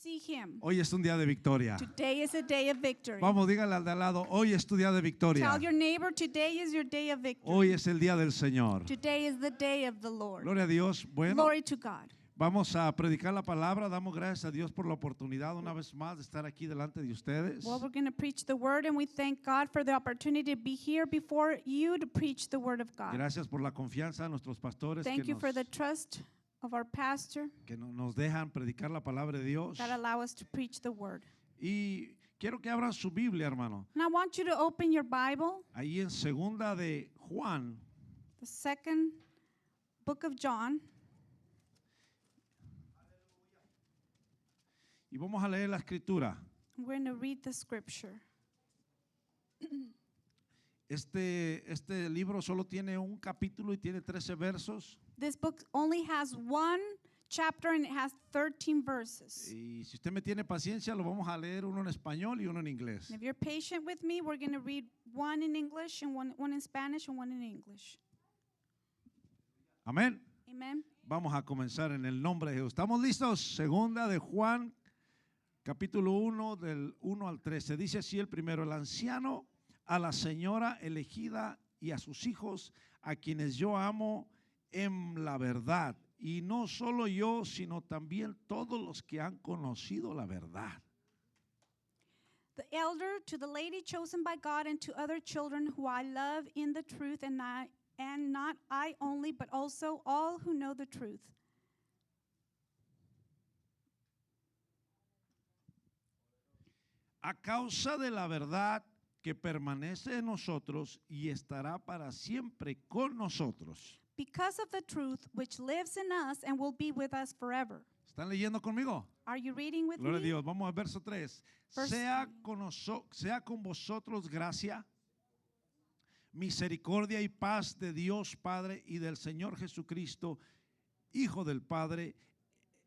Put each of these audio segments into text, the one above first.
see him. Hoy es un día de victoria. Today is a day of victory. Vamos, dígale al de al lado, hoy es tu día de victoria. Tell your neighbor, today is your day of victory. Hoy es el día del Señor. Today is the day of the Lord. Gloria a Dios. Bueno, Glory to God. vamos a predicar la palabra. Damos gracias a Dios por la oportunidad una vez más de estar aquí delante de ustedes. Well, we're going to preach the word, and we thank God for the opportunity to be here before you to preach the word of God. Gracias por la confianza de nuestros pastores Thank you que for the trust of our pastor nos dejan predicar la palabra de Dios. that allow us to preach the word. Y quiero que abran su Biblia, hermano. And I want you to open your Bible, Ahí en segunda de Juan, the second book of John, y vamos a leer la escritura. and we're going to read the scripture. Este libro solo tiene un capítulo y tiene 13 versos. This book only has one chapter and it has 13 verses. Y si usted me tiene paciencia, lo vamos a leer uno en español y uno en inglés. And if you're patient with me, we're going to read one in English and one in Spanish and one in English. Amén. Amen. Vamos a comenzar en el nombre de Jesús. ¿Estamos listos? Segunda de Juan, capítulo 1, del 1 al 13. Dice así el primero: el anciano a la señora elegida y a sus hijos, a quienes yo amo en la verdad. Y no solo yo, sino también todos los que han conocido la verdad. The elder to the lady chosen by God and to other children who I love in the truth, and not I only, but also all who know the truth. A causa de la verdad que permanece en nosotros y estará para siempre con nosotros. Because of the truth which lives in us and will be with us forever. ¿Están leyendo conmigo? Are you reading with Gloria a me? Dios. Vamos al verso 3. Verse Sea con vosotros gracia, misericordia y paz de Dios Padre y del Señor Jesucristo, Hijo del Padre,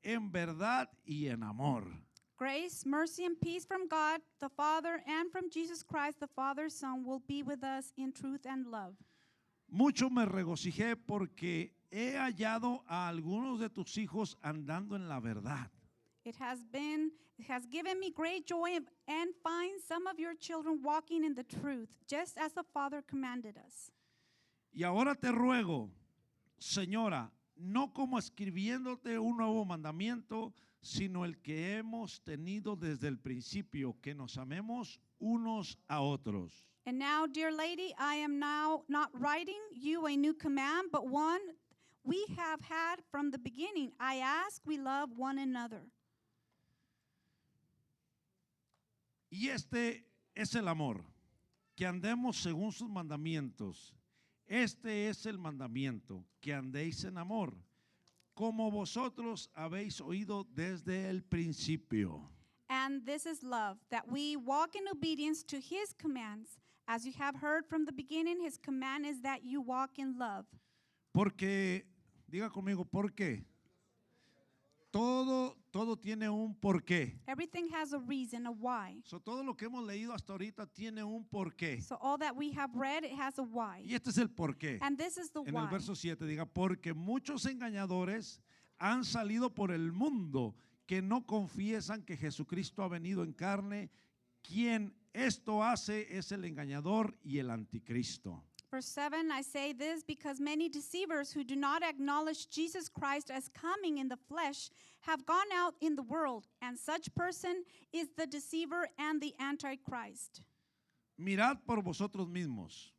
en verdad y en amor. Grace, mercy, and peace from God, the Father, and from Jesus Christ, the Father's Son, will be with us in truth and love. Mucho me regocijé porque he hallado a algunos de tus hijos andando en la verdad. It has given me great joy and find some of your children walking in the truth, just as the Father commanded us. Y ahora te ruego, Señora, no como escribiéndote un nuevo mandamiento, sino el que hemos tenido desde el principio, que nos amemos unos a otros. And now, dear lady, I am now not writing you a new command, but one we have had from the beginning. I ask we love one another. Y este es el amor, que andemos según sus mandamientos. Este es el mandamiento, que andéis en amor, como vosotros habéis oído desde el principio. And this is love, that we walk in obedience to his commands. As you have heard from the beginning, his command is that you walk in love. Porque, diga conmigo, ¿por qué? Todo tiene un porqué. Everything has a reason, a why. So, todo lo que hemos leído hasta ahorita tiene un porqué. So all that we have read, it has a why. Y este es el porqué. And this is the En why. el verso 7 diga, porque muchos engañadores han salido por el mundo que no confiesan que Jesucristo ha venido en carne. Quien esto hace es el engañador y el anticristo. Verse 7, I say this because many deceivers who do not acknowledge Jesus Christ as coming in the flesh have gone out in the world, and such person is the deceiver and the antichrist. Mirad por vosotros mismos,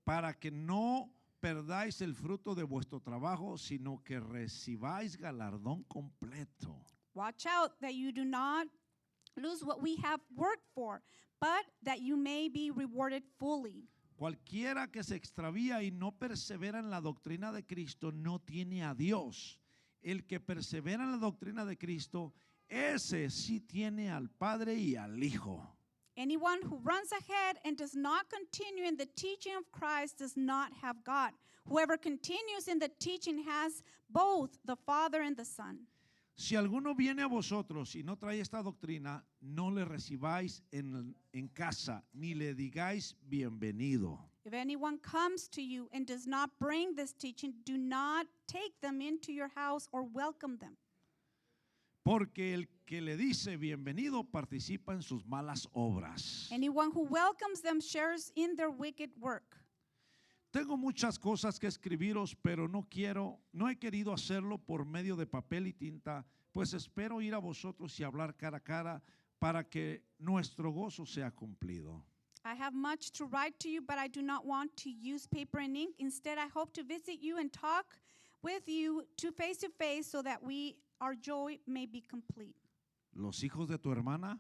para que no perdáis el fruto de vuestro trabajo, sino que recibáis galardón completo. Watch out that you do not lose what we have worked for, but that you may be rewarded fully. Cualquiera que se extravía y no persevera en la doctrina de Cristo no tiene a Dios. El que persevera en la doctrina de Cristo, ese sí tiene al Padre y al Hijo. Anyone who runs ahead and does not continue in the teaching of Christ does not have God. Whoever continues in the teaching has both the Father and the Son. Si alguno viene a vosotros y no trae esta doctrina, no le recibáis en casa, ni le digáis bienvenido. If anyone comes to you and does not bring this teaching, do not take them into your house or welcome them. porque el que le dice bienvenido participa en sus malas obras. Anyone who welcomes them shares in their wicked work. Tengo muchas cosas que escribiros, pero no he querido hacerlo por medio de papel y tinta, pues espero ir a vosotros y hablar cara a cara para que nuestro gozo sea cumplido. I have much to write to you, but I do not want to use paper and ink. Instead, I hope to visit you and talk with you to face, so that our joy may be complete. Los hijos de tu hermana,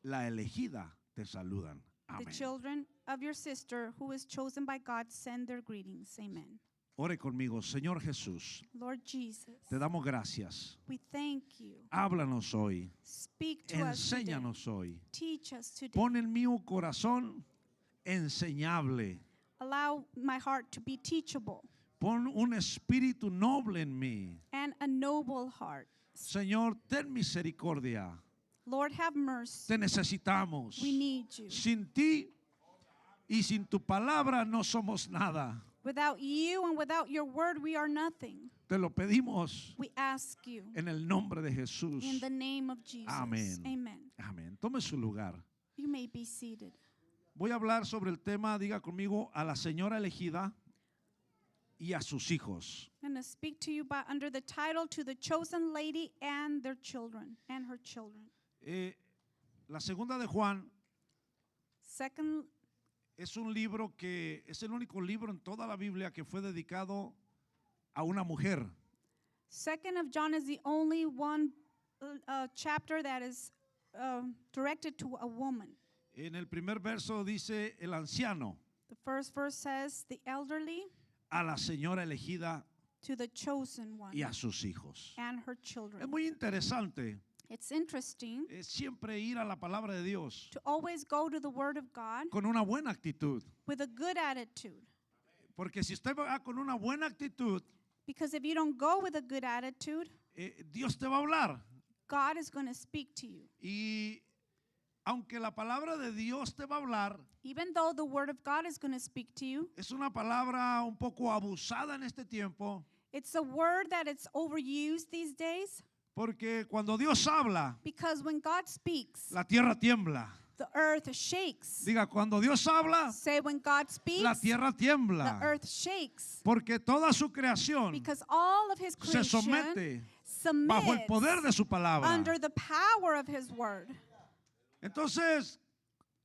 la elegida, te saludan. The Amén. children of your sister, who is chosen by God, send their greetings. Amen. Ore conmigo, Señor Jesús, Lord Jesus, te damos gracias. we thank you. Háblanos hoy, Speak to us today. enséñanos hoy. Teach us today. Pon en mí un corazón enseñable. Allow my heart to be teachable Pon un espíritu noble en mí. and a noble heart. Señor, ten misericordia. Lord, have mercy. Te necesitamos. We need you. Sin ti y sin tu palabra no somos nada. Without you and without your word, we are nothing. Te lo pedimos We ask you en el nombre de Jesús. in the name of Jesus. Amén. Amen. Amén. Tome su lugar. You may be seated. Voy a hablar sobre el tema, diga conmigo, a la señora elegida y a sus hijos. I'm going to speak to you under the title, To the Chosen Lady and Their Children, and Her Children. La segunda de Juan Second, es un libro que es el único libro en toda la Biblia que fue dedicado a una mujer. Second of John is the only one chapter that is directed to a woman. En el primer verso dice el anciano, The first verse says, the elderly a la señora elegida to the chosen one y a sus hijos. and her Es children. muy interesante It's interesting siempre ir a la palabra de Dios to always go to the Word of God con una buena actitud. with a good attitude. Porque si usted va con una buena actitud, Because if you don't go with a good attitude, Dios te va a hablar. God is going to speak to you. Y aunque la palabra de Dios te va a hablar, Even though the Word of God is going to speak to you, es una palabra un poco abusada en este tiempo. it's a word that it's overused these days. Porque cuando Dios habla, Because when God speaks, la tierra tiembla. the earth shakes. Diga, cuando Dios habla, Say when God speaks, la tierra the tiembla. earth shakes. Porque toda su creación Because all of His se creation somete bajo el submits poder de su palabra. under the power of His word. Entonces,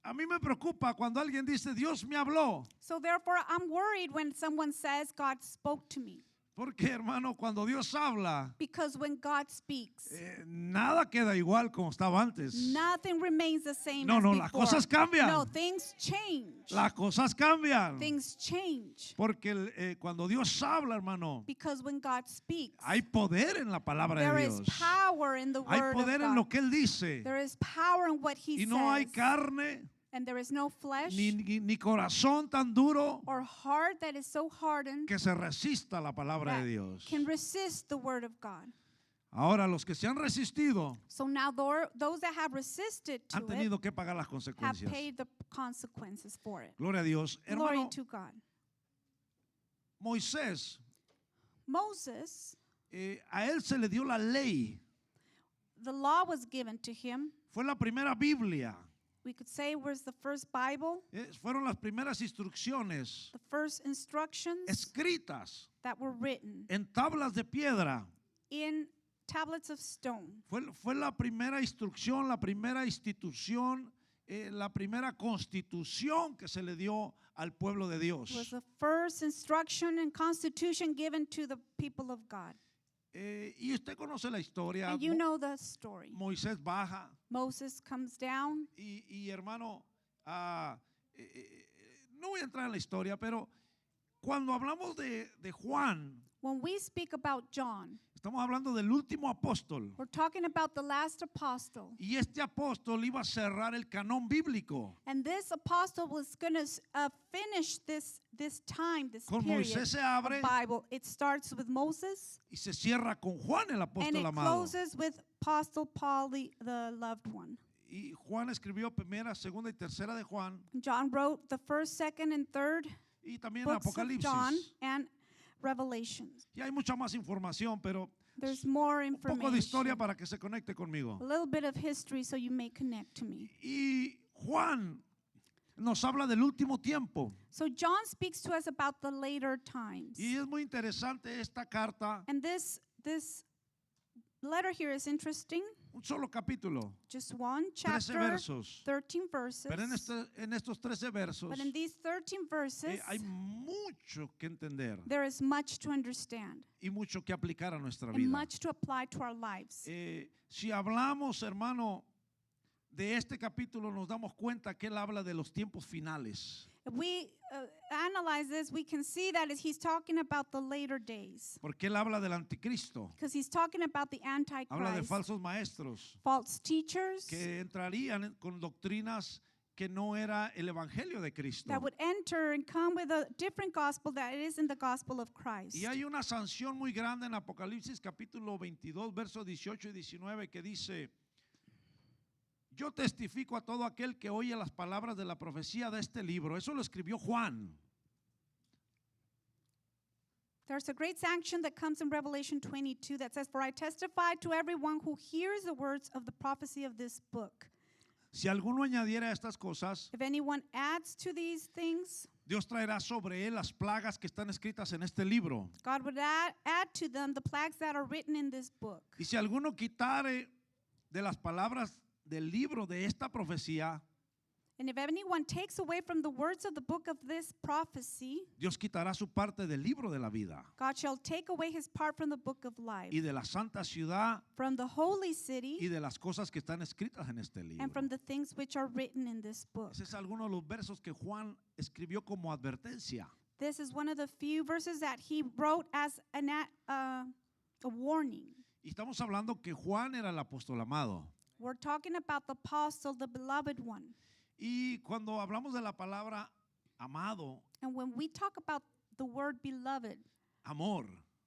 a mí me preocupa cuando alguien dice, Dios me habló. So therefore, I'm worried when someone says, God spoke to me. Porque, hermano, cuando Dios habla, Because when God speaks, nada queda igual como estaba antes. nothing remains the same No, as no, before. las cosas cambian. No, things change. Las cosas cambian. Things change. Porque cuando Dios habla, hermano, Because when God speaks, hay poder en la palabra there de is Dios. power in the Hay word poder of en God. lo que Él dice. There is power in what He Y no hay says. carne And there is no flesh ni corazón tan duro or heart that is so hardened que se resista a la palabra that de Dios. can resist the word of God. Ahora, los que se han resistido So now those that have resisted han to it tenido que pagar las have consecuencias. paid the consequences for it. Gloria a Dios. Glory Hermano, to God. Moisés, Moses, a él se le dio la ley. the law was given to him. Fue la primera Biblia. We could say it was the first Bible, Fueron las primeras instrucciones the first instructions escritas that were written en tablas de piedra. in tablets of stone. Fue la primera instrucción, la primera institución, la primera constitución que se le dio al pueblo de It was Dios. the first instruction and constitution given to the people of God. Y usted conoce la historia. And you know the story. Moisés baja Moses comes down. y hermano, no voy a entrar en la historia, pero cuando hablamos de Juan, When we speak about John, estamos hablando del último apóstol. we're talking about the last apostle. Y este apóstol iba a cerrar el canón bíblico. And this apostle was going to finish this time, this Con period Moisés se abre of Bible. It starts with Moses y se cierra con Juan el and apóstol it amado. closes with Apostle Paul, the loved one. Y Juan escribió primera, segunda y tercera de Juan John wrote the first, second, and third y también books of John Apocalipsis. and Revelations. Y hay mucha más información, pero There's more Un poco de historia information. para que se conecte conmigo. A little bit of history so you may connect to me. Y Juan nos habla del último tiempo. So John speaks to us about the later times. Y es muy interesante esta carta, And this letter here is interesting. un solo capítulo, Just one 13 chapter, versos. 13 verses. Pero en estos 13 versos But in these 13 verses, hay mucho que entender there is much to understand y mucho que aplicar a nuestra and vida. much to apply to our lives. Si hablamos, hermano, de este capítulo, nos damos cuenta que él habla de los tiempos finales. If we analyze this, we can see that he's talking about the later days. Porque él habla del anticristo, Because he's talking about the habla de Antichrist, falsos maestros false teachers que entrarían con doctrinas que no era el evangelio de Cristo. that would enter and come with a different gospel that isn't the gospel of Christ. Y hay una sanción muy grande en Apocalipsis capítulo 22, versos 18 y 19 que dice: yo testifico a todo aquel que oye las palabras de la profecía de este libro. Eso lo escribió Juan. There's a great sanction that comes in Revelation 22 that says, "For I testify to everyone who hears the words of the prophecy of this book." Si alguno añadiera estas cosas, If anyone adds to these things, Dios traerá sobre él las plagas que están escritas en este libro. God would add to them the plagues that are written in this book. Y si alguno quitare de las palabras del libro de esta profecía, And if anyone takes away from the words of the book of this prophecy, Dios quitará su parte del libro de la vida God shall take away his part from the book of life, y de la santa ciudad from the holy city, y de las cosas que están escritas en este libro. and from the things which are written in this book. Ese es alguno de los versos que Juan escribió como advertencia. This is one of the few verses that he wrote as a warning. Y estamos hablando que Juan era el apóstol amado. We're talking about the apostle, the beloved one. Y cuando hablamos de la palabra amado, And when we talk about the word beloved, amor,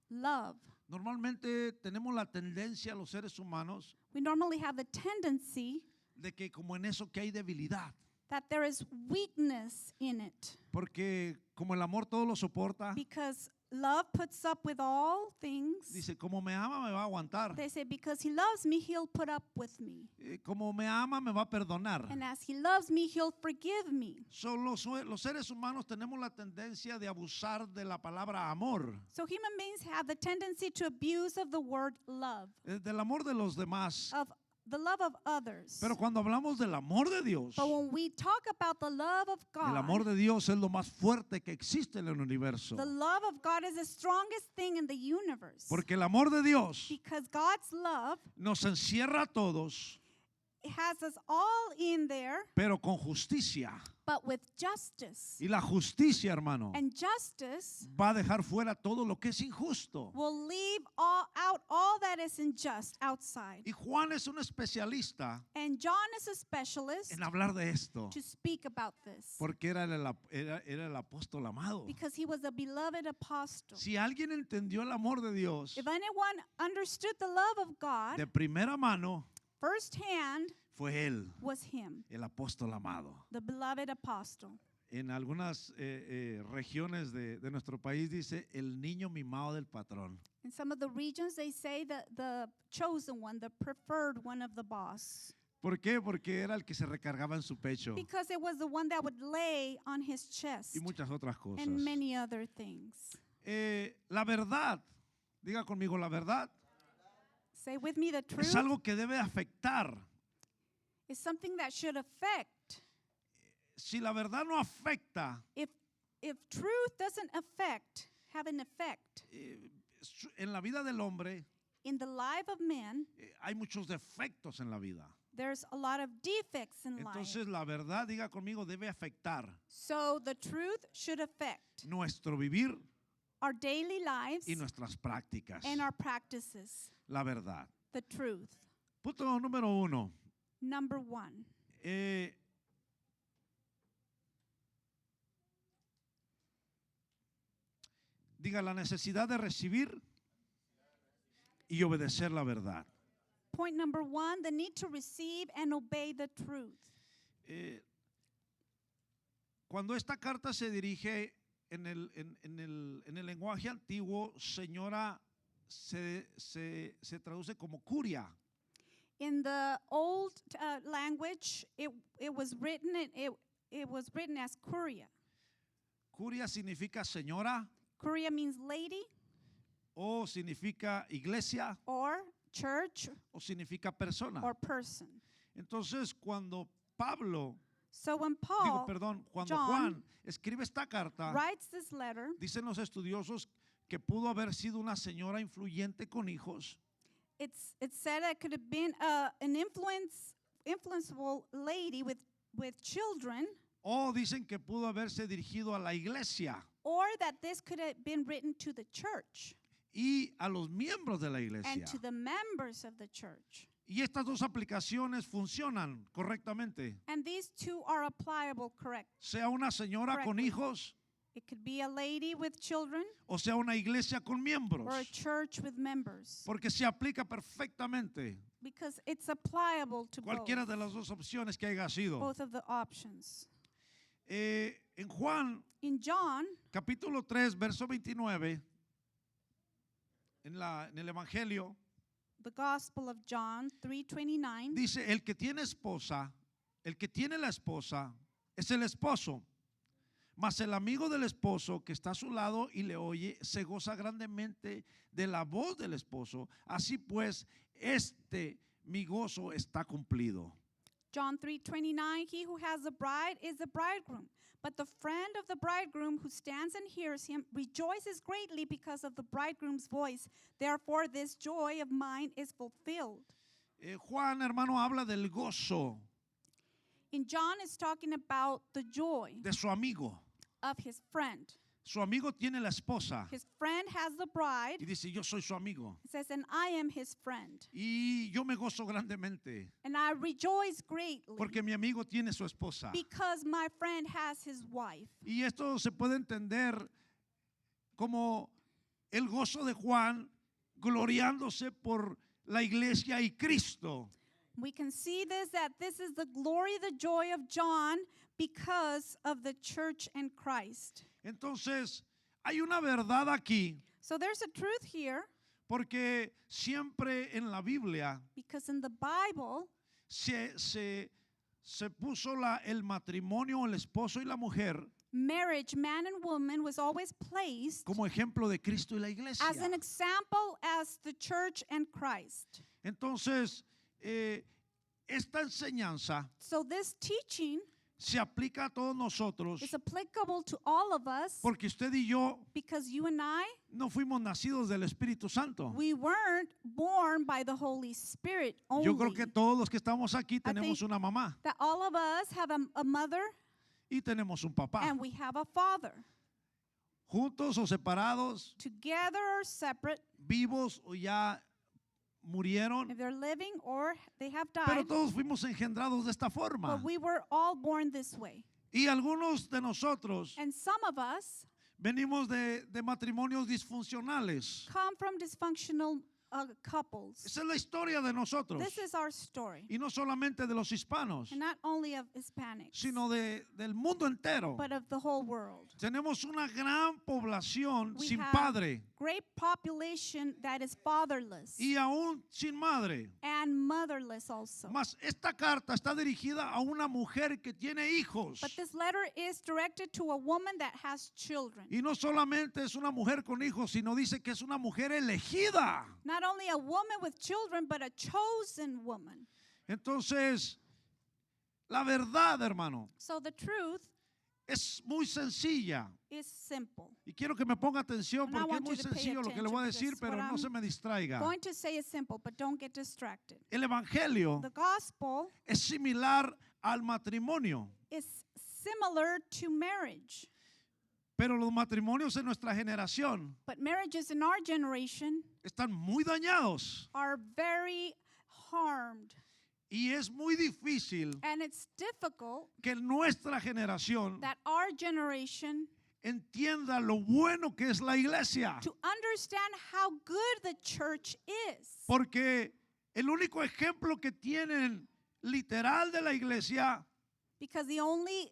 love, normalmente tenemos la tendencia los seres humanos we normally have the tendency de que como en eso que hay debilidad. that there is weakness in it. Porque como el amor todo lo soporta, Because love puts up with all things. dice, como me ama me va a aguantar. They say, because he loves me, he'll put up with me. Como me ama me va a perdonar. And as he loves me, he'll forgive me. Los seres humanos tenemos la tendencia de abusar de la palabra amor, So human beings have the tendency to abuse of the word love, del amor de los demás. of the love of others. Pero cuando hablamos del amor de Dios, But when we talk about the love of el amor God, de Dios es lo más fuerte que existe en el universo. the love of God is the strongest thing in the universe. Porque el amor de Dios Because God's love nos encierra a todos, has us all in there, pero con justicia. but with justice. Y la justicia, hermano, And justice va a dejar fuera todo lo que es injusto. will leave out all that is unjust outside. Y Juan es un especialista And John is a specialist en hablar de esto, to speak about this porque era el apóstol amado. because he was a beloved apostle. Si alguien entendió el amor de Dios If anyone understood the love of God, de primera mano, firsthand fue él, was him, el apóstol amado. the beloved apostle. En algunas regiones de nuestro país dice el niño mimado del patrón. In some of the regions, they say that the chosen one, the preferred one of the boss, ¿Por qué? Porque era el que se recargaba en su pecho because it was the one that would lay on his chest y muchas otras cosas. and many other things. La verdad, diga conmigo, la verdad Say with me, the es truth algo que debe afectar. is something that should affect. Si la verdad no afecta, If truth doesn't have an effect en la vida del hombre in the life of men, hay muchos defectos en la vida. there's a lot of defects in life. Entonces la verdad, diga conmigo, debe afectar So the truth should affect nuestro vivir our daily lives y nuestras prácticas. and our practices. La verdad. The truth. Punto número 1. Number one. Diga la necesidad de recibir y obedecer la verdad. Point number one, the need to receive and obey the truth. Cuando esta carta se dirige en el lenguaje antiguo, señora se traduce como curia. In the old language, it was written as Curia. Curia significa señora Curia means lady o significa iglesia or church o significa persona. or person. Entonces, cuando Pablo, So when digo, Paul perdón, cuando John Juan escribe esta carta, writes this letter, dicen los estudiosos que pudo haber sido una señora influyente con hijos, it's said that it could have been an influenceable lady with children, o dicen que pudo haberse dirigido a la iglesia or that this could have been written to the church y a los miembros de la iglesia. and to the members of the church. Y estas dos aplicaciones funcionan correctamente. And these two are applicable correct. Sea una señora con Correctly. hijos It could be a lady with children o sea una iglesia con miembros, or a church with members, porque se aplica perfectamente because it's applicable to cualquiera de las dos opciones que haya sido. both of the options. En Juan In John, capítulo 3, verso 29, en el Evangelio, the Gospel of John 3:29, dice, el que tiene la esposa, es el esposo. Mas el amigo del esposo que está a su lado y le oye, se goza grandemente de la voz del esposo. Así pues, mi gozo está cumplido. John 3:29, he who has a bride is the bridegroom, but the friend of the bridegroom who stands and hears him rejoices greatly because of the bridegroom's voice. Therefore, this joy of mine is fulfilled. Juan, hermano, habla del gozo In John is talking about the joy de su amigo. of his friend. Su amigo tiene la esposa His friend has the bride. y dice, yo soy su amigo. It says, and I am his friend. Y yo me gozo grandemente And I rejoice greatly porque mi amigo tiene su esposa. because my friend has his wife. Y esto se puede entender como el gozo de Juan gloriándose por la iglesia y Cristo. We can see that this is the glory, the joy of John because of the church and Christ. Entonces, hay una verdad aquí, So there's a truth here porque siempre en la Biblia because in the Bible, se puso el matrimonio, el esposo y la mujer, marriage, man and woman, was always placed como ejemplo de Cristo y la iglesia. as an example as the church and Christ. Entonces, esta enseñanza So this teaching se aplica a todos nosotros is applicable to all of us porque usted y yo because you and I, no fuimos nacidos del Espíritu Santo. we weren't born by the Holy Spirit only. Yo creo que todos los que estamos aquí tenemos think una mamá that all of us have a mother y tenemos un papá. and we have a father. Juntos o separados, Together or separate, vivos o ya murieron, if they're living or they have pero died, todos fuimos engendrados de esta forma. but we were all born this way. Y algunos de nosotros And some of us venimos de matrimonios disfuncionales. come from dysfunctional couples. Esa es la historia de nosotros. This is our story. Y no solamente de los hispanos, And not only of Hispanics, sino del mundo entero. but of the whole world. Tenemos una gran población We sin have padre great population that is fatherless y aún sin madre. and motherless also. Mas esta carta está dirigida a una mujer que tiene hijos. But this letter is directed to a woman that has children. Y no solamente es una mujer con hijos, sino dice que es una mujer elegida. Not only a woman with children, but a chosen woman. Entonces, la verdad, hermano, So the truth es muy sencilla. is simple. Y quiero que me ponga atención And I porque es want muy you to pay sencillo lo que le voy a attention decir, because pero what no I'm se me distraiga. Going to say is simple, but don't get distracted. El evangelio The gospel es similar al matrimonio, is similar to marriage, pero los matrimonios en nuestra generación but marriages in our generation están muy dañados are very harmed. y es muy difícil And it's difficult que nuestra generación that our generation entienda lo bueno que es la iglesia, to understand how good the church is. porque el único ejemplo que tienen literal de la iglesia Because the only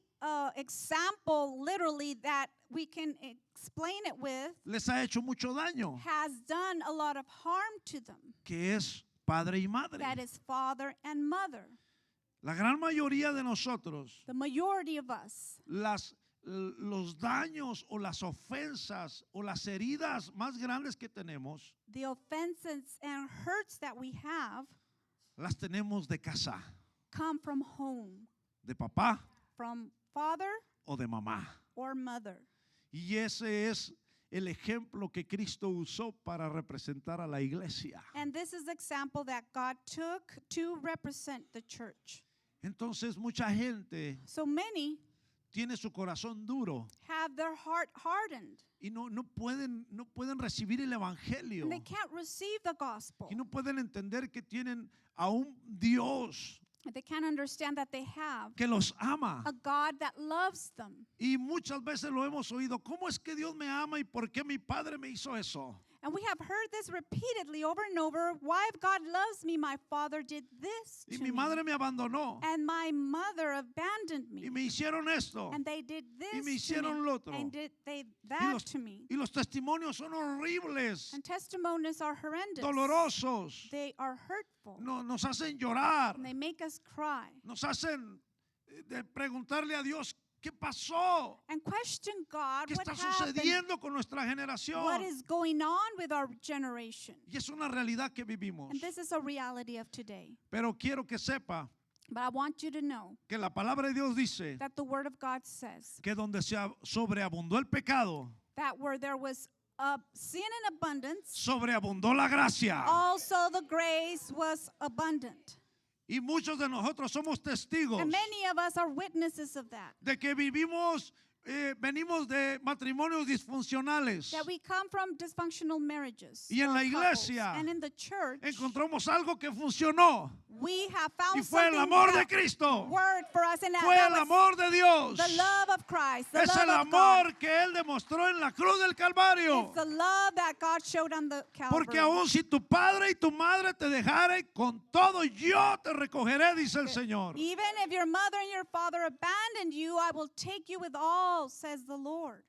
example literally that we can explain it with les ha hecho mucho daño, has done a lot of harm to them. que es padre y madre. That is father and mother. La gran mayoría de nosotros, The majority of us, los daños o las ofensas o las heridas más grandes que tenemos, the offenses and hurts that we have las tenemos de casa, come from home, de papá from father o de mamá. or mother. Y ese es el ejemplo que Cristo usó para representar a la iglesia. And this is the example that God took to represent the church. Entonces mucha gente So many tiene su corazón duro have their heart hardened, y no pueden recibir el evangelio and they can't receive the gospel. y no pueden entender que tienen a un Dios They can't understand that they have que los ama. a God that loves them. Y muchas veces lo hemos oído, ¿cómo es que Dios me ama y por qué mi padre me hizo eso? And we have heard this repeatedly over and over. Why, if God loves me, my father did this Y to mi me. madre me abandonó And my mother abandoned me. y me hicieron esto And they did this y me to hicieron me. lo otro. And did they Y that los, to me. y los testimonios son horribles, And testimonies are horrendous. dolorosos, They are hurtful. nos hacen llorar, And they make us cry. nos hacen de preguntarle a Dios, ¿qué pasó? And question God, ¿Qué what está happened? sucediendo con nuestra What generación? is going on with our generation? Y es una realidad que vivimos. And this is a reality of today. Pero quiero que sepa But I want you to know que la palabra de Dios dice that the Word of God says que donde se sobreabundó el pecado, that where there was sin in abundance, sobreabundó la gracia. also the grace was abundant. Y muchos de nosotros somos testigos And many of us are witnesses of that. de que venimos de matrimonios disfuncionales. That we come from dysfunctional marriages. Y en la or couples. iglesia And in the church, Encontramos algo que funcionó we have y found fue el something amor de that Cristo. worked for us. And Fue that el was amor de Dios. the love of Christ. The Es love el of God. amor que Él demostró en la cruz del Calvario. It's the love that God showed on the Calvary. Porque aun si tu padre y tu madre te dejaren, con todo yo te recogeré, dice el Señor. Even if your mother and your father abandoned you, I will take you with all, says the Lord.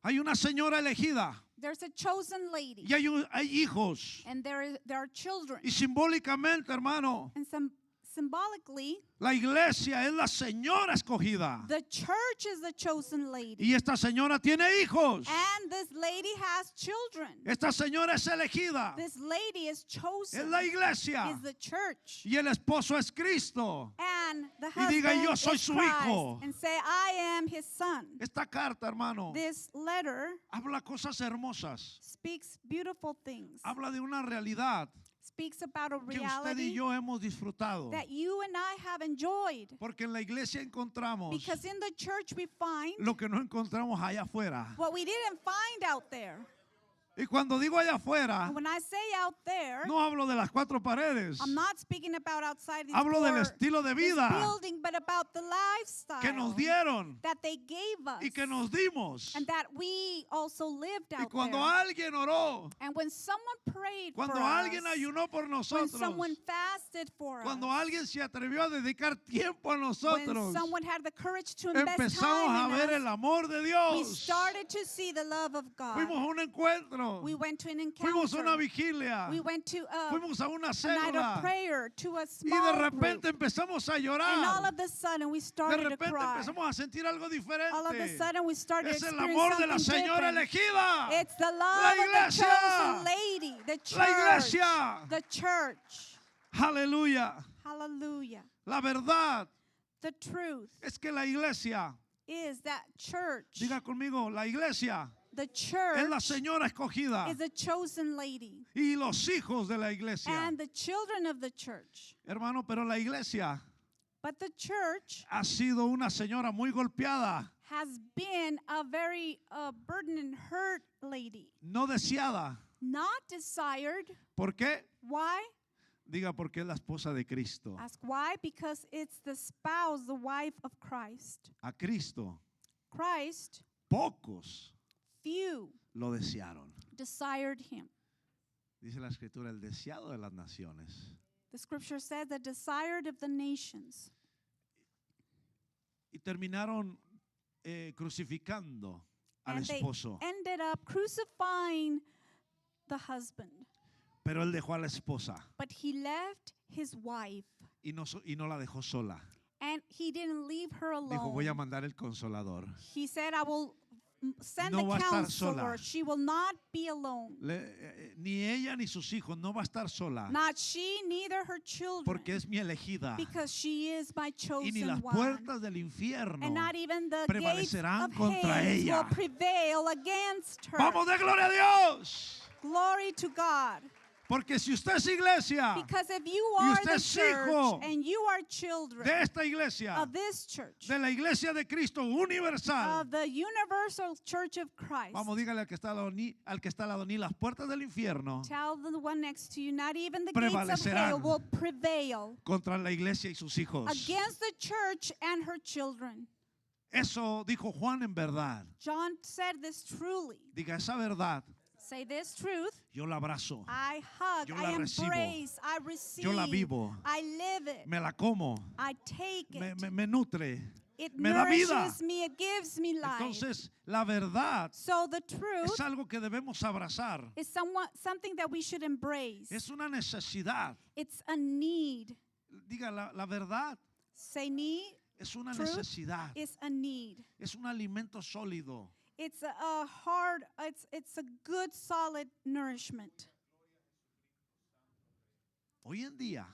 Hay una señora elegida There's a chosen lady, y hay hijos. and there are children. Y simbólicamente, hermano, And symbolically, la iglesia es la señora escogida. the church is the chosen lady. Y esta señora tiene hijos. And this lady has children. Esta señora es elegida. This lady is Es chosen. la iglesia. Is the church. Y el esposo es Cristo. And the Y diga, husband "Yo soy is su Christ." hijo. And say, I am his son. Esta carta, hermano, This letter habla cosas hermosas. speaks beautiful things. Habla de una realidad Speaks about a que usted y reality yo hemos disfrutado. that you and I have enjoyed. Porque en la iglesia encontramos Because in the church we find lo que no encontramos allá afuera. what we didn't find out there. Y cuando digo allá afuera, And when I say out there, no hablo de las cuatro paredes. I'm not speaking about outside these Hablo del four- estilo de this vida building, but about the lifestyle que nos dieron that they gave us y que nos dimos. and that we also lived Y out cuando there. alguien oró, And when someone prayed cuando for alguien us, ayunó por when nosotros, someone fasted for cuando us, alguien se atrevió a dedicar tiempo a when nosotros, someone had the courage to invest empezamos a time in ver us, el amor de we Dios. started to see the love of God. Fuimos a un encuentro, We went to an fuimos a una encounter. vigilia, We went to fuimos a una a night of célula prayer, to a y de small repente group. empezamos a And all llorar. of the sudden we De started to repente cry. empezamos a sentir algo All of a diferente. sudden we started Es to el experience amor de la something señora different. elegida. It's the La love of the iglesia. chosen lady, the church. La iglesia. The church. Aleluya. Hallelujah. La verdad The truth es que la iglesia, is that church, diga conmigo, la iglesia the es church la señora escogida is a chosen lady y los hijos de la iglesia. and the children of the church. Hermano, pero la iglesia But the church ha sido una señora muy golpeada, has been a very burdened and hurt lady, no deseada. not desired. ¿Por qué? Why? Diga, porque es la esposa de Cristo. Ask why? Because it's the spouse, the wife of Christ. A Cristo, Christ, pocos few lo desearon. desired him. Dice la escritura, el deseado de las naciones. The scripture says the desired of the nations. Y terminaron crucificando al And they esposo. ended up crucifying the husband. Pero él dejó a la esposa But he left his wife. y no la dejó sola. And he didn't leave her Dijo, voy a alone. mandar el consolador. He said, I will send No the va a estar counselor. sola. She will not be alone. Ni ella ni sus hijos no va a estar sola. Not she, neither her children. Porque es mi elegida. Because she is my Y ni las chosen one. puertas del infierno. And not even the gates prevalecerán of contra Hades ella. will prevail against her. Vamos de gloria a Dios. Glory to God. Porque si usted es iglesia Because if you y are usted the es church hijo and you are children de esta iglesia, of this church, de la iglesia de Cristo universal, of the universal church of Christ, vamos, dígale al que está al lado, ni las puertas del infierno tell the one next to you, not even the gates of prevalecerán hell will prevail contra la iglesia y sus hijos. against the church and her children. Eso dijo Juan en verdad. John said this truly. Diga, esa verdad Say this truth. yo la abrazo, I hug, Yo I la recibo. embrace, I receive, yo la vivo, I live it, me la como, I take it. me nutre. It me da vida. nourishes me, it gives me life. Entonces, la verdad So the truth es algo que debemos abrazar. is something that we should embrace. Es una necesidad. It's a need. Diga, la verdad Say need es una Truth necesidad. is a need. Es un alimento sólido. It's a hard, it's a good, solid nourishment. Hoy en día,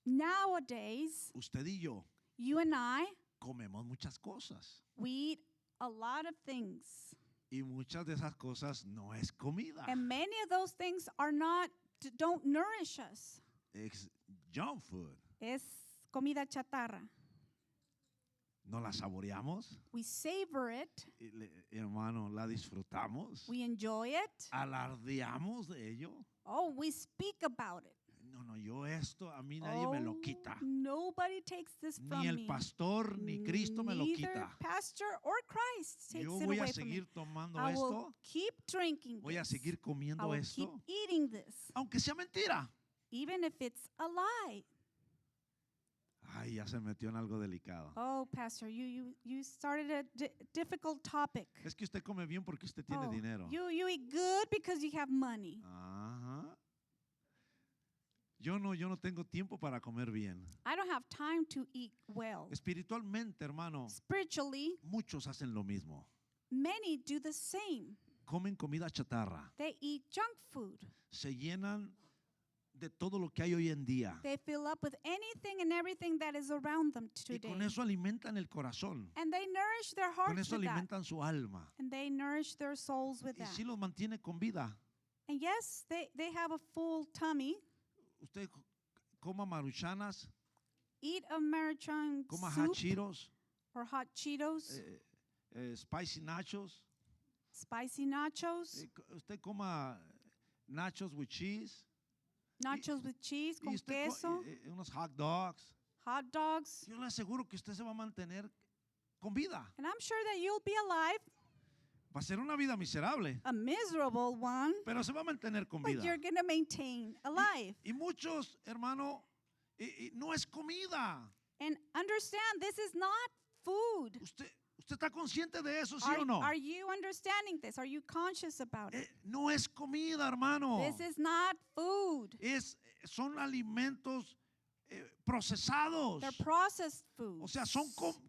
Nowadays, usted y yo you and I, comemos muchas cosas. we eat a lot of things. Y muchas de esas cosas no es comida. And many of those things don't nourish us. Es junk food. Es comida chatarra. No la saboreamos. We savor it. Hermano, la disfrutamos. We enjoy it. Alardeamos de ello. Oh, we speak about it. No, yo esto a mí nadie me lo quita. Nobody takes this from Ni el me. pastor ni Cristo me lo Neither quita. pastor or Christ takes Yo it voy a away from me. seguir tomando I will esto. keep drinking Voy a this. seguir I comiendo will keep esto. eating this, Aunque sea mentira. even if it's a lie. Ay, ya se metió en algo delicado. Oh, Pastor, you started a difficult topic. Es que usted come bien porque usted tiene Oh, dinero. you eat good because you have money. Ajá. Yo no tengo tiempo para comer bien. I don't have time to eat well. Espiritualmente, hermano, Spiritually, muchos hacen lo mismo. many do the same. Comen comida chatarra. They eat junk food. Se llenan de todo lo que hay hoy en día. They fill up with anything and everything that is around them Y today. con eso alimentan el corazón. And they nourish their Con hearts eso with that. alimentan su alma. And they nourish their souls with Y that. sí los mantiene con vida. And yes, they have a full tummy. Usted coma maruchanas, Eat American coma soup hachiros, or hot Cheetos, spicy nachos. spicy nachos, Usted coma nachos with cheese. nachos with cheese Y con usted queso, unos hot dogs. hot dogs. Yo le aseguro que usted se va a mantener con vida. And I'm sure that you'll be alive, Va a ser una vida miserable, a miserable one, pero se va a mantener con but vida. you're going to maintain alive. Y muchos, hermano, no es comida. And understand, this is not food. Usted está consciente de eso, ¿sí o no? Are you understanding this? Are you conscious about it? No es comida, hermano. This is not food. Son alimentos procesados. They're processed O foods. sea,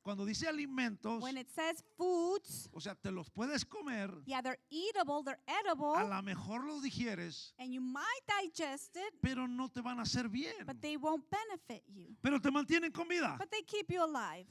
cuando dice alimentos, When it says foods, o sea, te los puedes comer, yeah, they're eatable, they're edible, a lo mejor los digieres, and you might digest it, pero no te van a hacer bien. but they won't benefit you. Pero te mantienen con vida. But they keep you alive.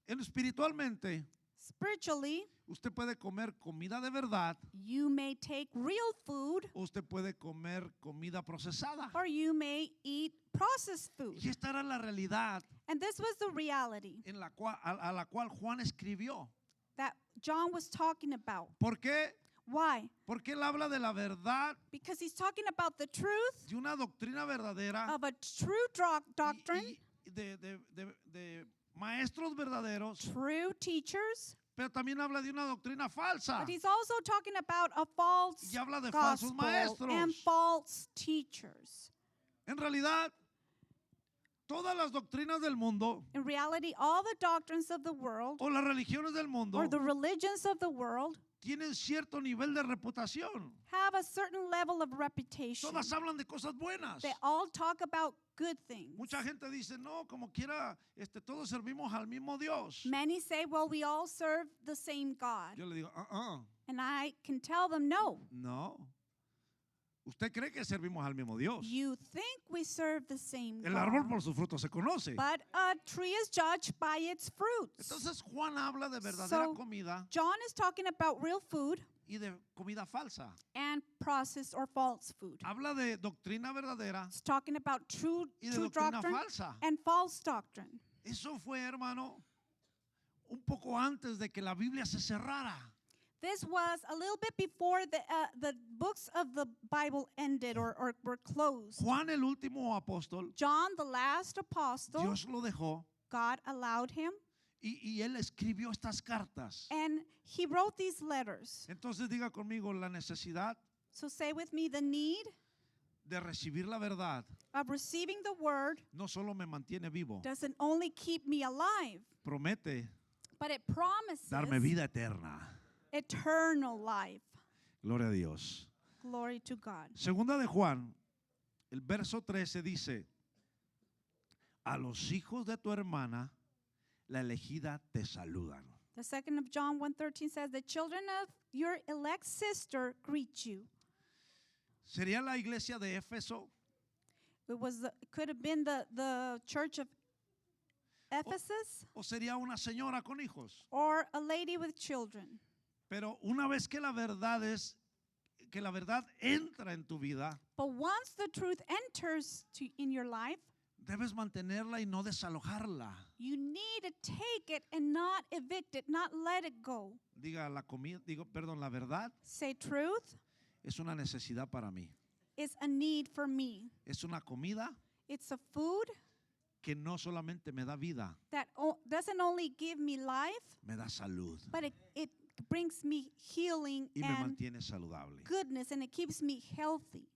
Espiritualmente, Spiritually, usted puede comer comida de verdad you may take real food o usted puede comer comida procesada. or you may eat processed food. Y esta era la realidad And this was the reality a la cual Juan escribió. that John was talking about. ¿Por qué? Why? Porque él habla de la verdad, Because he's talking about the truth de una doctrina verdadera of a true doctrine, y de maestros verdaderos, true teachers, pero también habla de una doctrina falsa but he's also talking about a false y habla de falsos gospel and maestros. false teachers. En realidad, todas las doctrinas del mundo In reality, all the doctrines of the world o las religiones del mundo or the religions of the world tienen cierto nivel de reputación. have a certain level of reputation. Todas hablan de cosas buenas. They all talk about good things. Mucha gente dice, no, como quiera, todos servimos al mismo Dios. Many say, well, we all serve the same God. Yo le digo, And I can tell them, no. no. Usted cree que servimos al mismo Dios. You think we serve the same El árbol God. por su fruto se conoce. But a tree is judged by its fruits. Entonces Juan habla de verdadera So, comida John is talking about real food y de comida falsa. and processed or false food. Habla de doctrina verdadera It's talking about true y de doctrina doctrine falsa. and false doctrine. Eso fue, hermano, un poco antes de que la Biblia se cerrara. This was a little bit before the books of the Bible ended or were closed. Juan, el último apóstol, John, the last apostle, Dios lo dejó God allowed him, y él escribió estas cartas. and he wrote these letters. Entonces diga conmigo la necesidad So say with me, the need de recibir la verdad of receiving the word no solo me mantiene vivo, doesn't only keep me alive, promete but it promises darme vida eterna. eternal life. Gloria a Dios. Glory to God. Segunda de Juan, el verso 13 dice, a los hijos de tu hermana, la elegida te saludan. The second of John 1:13 says, the children of your elect sister greet you. ¿Sería la iglesia de Éfeso? It could have been the church of Ephesus ¿O sería una señora con hijos? or a lady with children. Pero una vez que la verdad entra en tu vida, But once the truth enters in your life, debes mantenerla y no desalojarla. you need to take it and not evict it, not let it go. La verdad Say truth es una necesidad para mí. is a need for me. Es una comida It's a food que no solamente me da vida, that doesn't only give me life, me da salud but it brings me healing y me and mantiene saludable. goodness, and it keeps me healthy.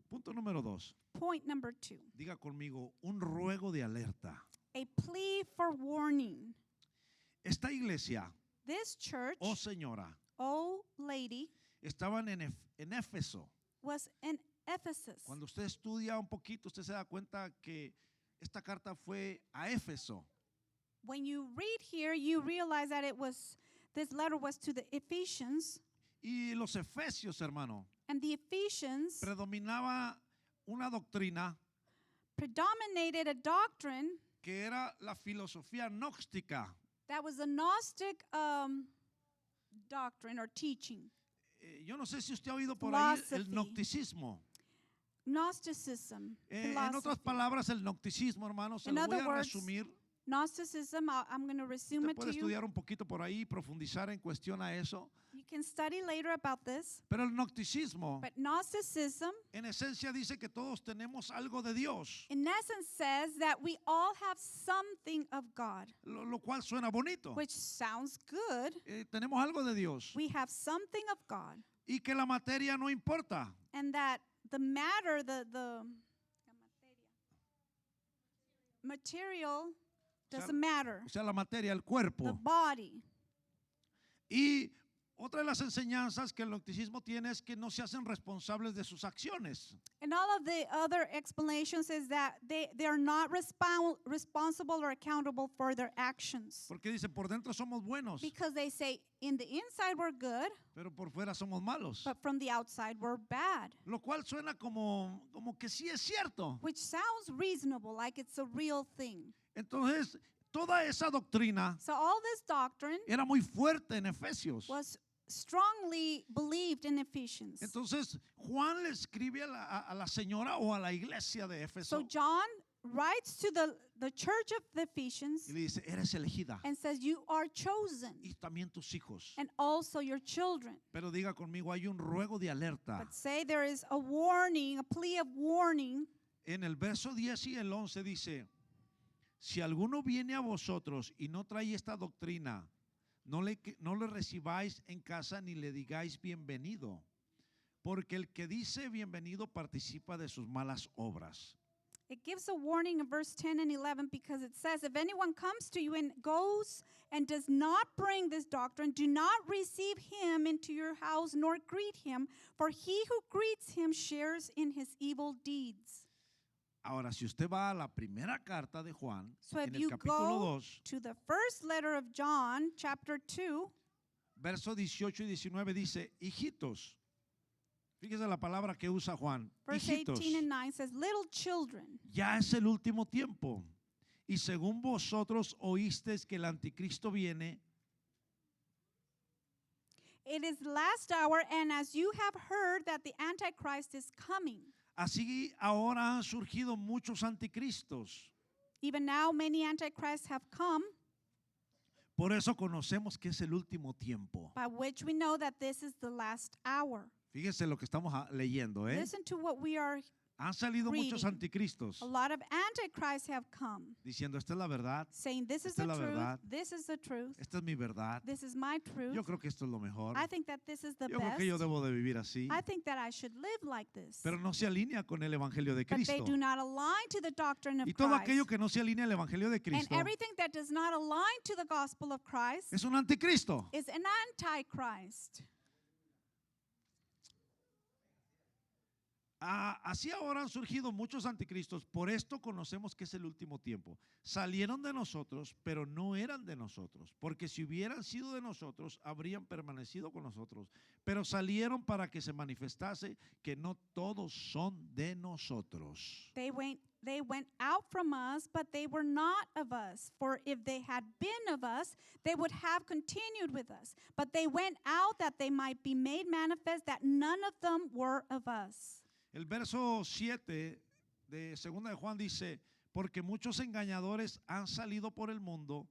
Punto número 2. Point number 2, Diga conmigo, un ruego de alerta. a plea for warning. Esta iglesia, This church, oh señora, oh lady, estaban en Éfeso. was in Ephesus. Cuando usted estudia un poquito, usted se da cuenta que esta carta fue a Éfeso. When you read here, you realize that this letter was to the Ephesians, Y los efesios, hermano, and the Ephesians predominaba una doctrina predominated a doctrine que era la filosofía gnóstica. that was a Gnostic doctrine or teaching. Yo no sé si usted ha oído por ahí el Philosophy. gnosticismo. Gnosticism. En otras Philosophy. palabras, el gnosticismo, hermano, se In lo voy other a words, resumir. Gnosticism, I'm going to resume Usted it puede to you. estudiar un poquito por ahí y profundizar en cuestión a eso. You can study later about this. Pero el gnosticismo, But Gnosticism, en esencia, dice que todos tenemos algo de Dios, in essence, says that we all have something of God, lo cual suena bonito. which sounds good. Tenemos algo de Dios We have something of God, y que la materia no importa. and that the matter, the material doesn't matter. O sea, la materia, el The cuerpo. body. Y otra de las enseñanzas que el gnosticismo tiene es que no se hacen responsables de sus acciones. And all of the other explanations is that they are not responsible or accountable for their actions. Porque dice, por dentro somos buenos, Because they say, in the inside we're good, pero por fuera somos malos. but from the outside we're bad. Lo cual suena como que sí es cierto. Which sounds reasonable, like it's a real thing. Entonces, toda esa doctrina So all this doctrine era muy fuerte en Efesios. was strongly believed in Ephesians. Entonces, Juan le escribe a la señora o a la iglesia de Éfeso So John writes to the church of the Ephesians y le dice, eres elegida and says, you are chosen, y también tus hijos. and also your children. Pero diga conmigo, hay un ruego de alerta. But say there is a warning, a plea of warning. En el verso 10 y el 11 dice, si alguno viene a vosotros y no trae esta doctrina, no le recibáis en casa ni le digáis bienvenido, porque el que dice bienvenido participa de sus malas obras. It gives a warning in verse 10 and 11 because it says, if anyone comes to you and goes and does not bring this doctrine, do not receive him into your house nor greet him, for he who greets him shares in his evil deeds. Ahora, si usted va a la primera carta de Juan, So en if el you capítulo go 2, to the first letter of John, chapter 2, versos 18 y 19 dice, hijitos. Fíjese la palabra que usa Juan, verse hijitos. 18 and 9 says, little children, Ya es el último tiempo. Y según vosotros oísteis que el anticristo viene, it is the last hour, and as you have heard that the Antichrist is coming. así ahora han surgido muchos anticristos. Even now, many antichrists have come, Por eso conocemos que es el último tiempo. by which we know that this is the last hour. Fíjese lo que estamos leyendo, ¿eh? Listen to what we are. Han salido muchos reading. anticristos A lot of antichrists have come, diciendo, esta es la verdad, saying, this is Esta the es la truth, verdad. this is the truth, esta es mi verdad. this is my truth. Yo creo que esto es lo mejor. I think that this is the Yo creo best. que yo debo de vivir así. I think that I should live like this. Pero no se alinea con el evangelio de But they Cristo. do not align to the doctrine of Y todo aquello Christ. que no se alinea al evangelio de And Cristo everything that does not align to the gospel of Christ es un anticristo. is an antichrist. Así ahora han surgido muchos anticristos, por esto conocemos que es el último tiempo. Salieron de nosotros, pero no eran de nosotros, porque si hubieran sido de nosotros, habrían permanecido con nosotros. Pero salieron para que se manifestase que no todos son de nosotros. They went out from us, but they were not of us. For if they had been of us, they would have continued with us. But they went out that they might be made manifest that none of them were of us. El verso 7 de 2 de Juan dice, porque muchos engañadores han salido por el mundo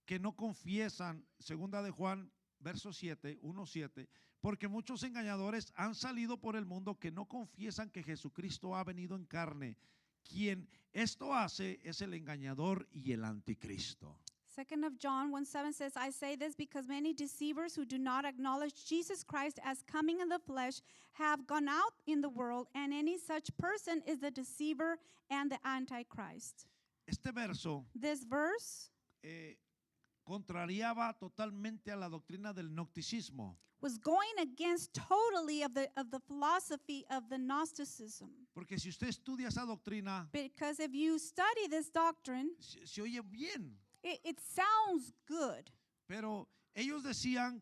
que no confiesan, 2 de Juan, verso 7, 1:7, porque muchos engañadores han salido por el mundo que no confiesan que Jesucristo ha venido en carne. Quien esto hace es el engañador y el anticristo. 2 of John 1:7 says, I say this because many deceivers who do not acknowledge Jesus Christ as coming in the flesh have gone out in the world, and any such person is the deceiver and the antichrist. Este verso This verse contrariaba totalmente a la doctrina del gnosticismo, was going against totally of the philosophy of the Gnosticism. porque si usted estudia esa doctrina, Because if you study this doctrine, se oye bien. it sounds good. Pero ellos decían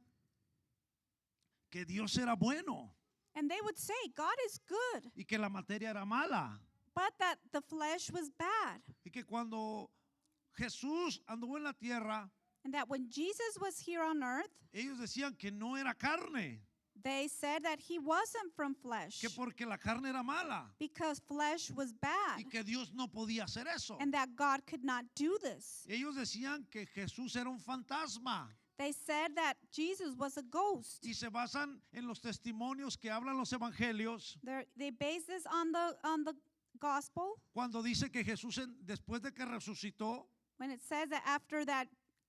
que Dios era bueno And they would say, God is good, y que la materia era mala. but that the flesh was bad. Y que cuando Jesús anduvo en la tierra, And that when Jesus was here on earth, ellos decían que no era carne, they said that he wasn't from flesh que porque la carne era mala because flesh was bad y que Dios no podía hacer eso. and that God could not do this. Ellos decían que Jesús era un fantasma They said that Jesus was a ghost. y se basan en los testimonios que hablan los evangelios They base this on the gospel cuando dice que Jesús después de que resucitó, when it says that after that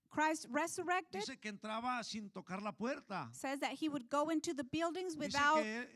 Christ resurrected, dice que entraba sin tocar la puerta. says that he would go into the buildings Dice without que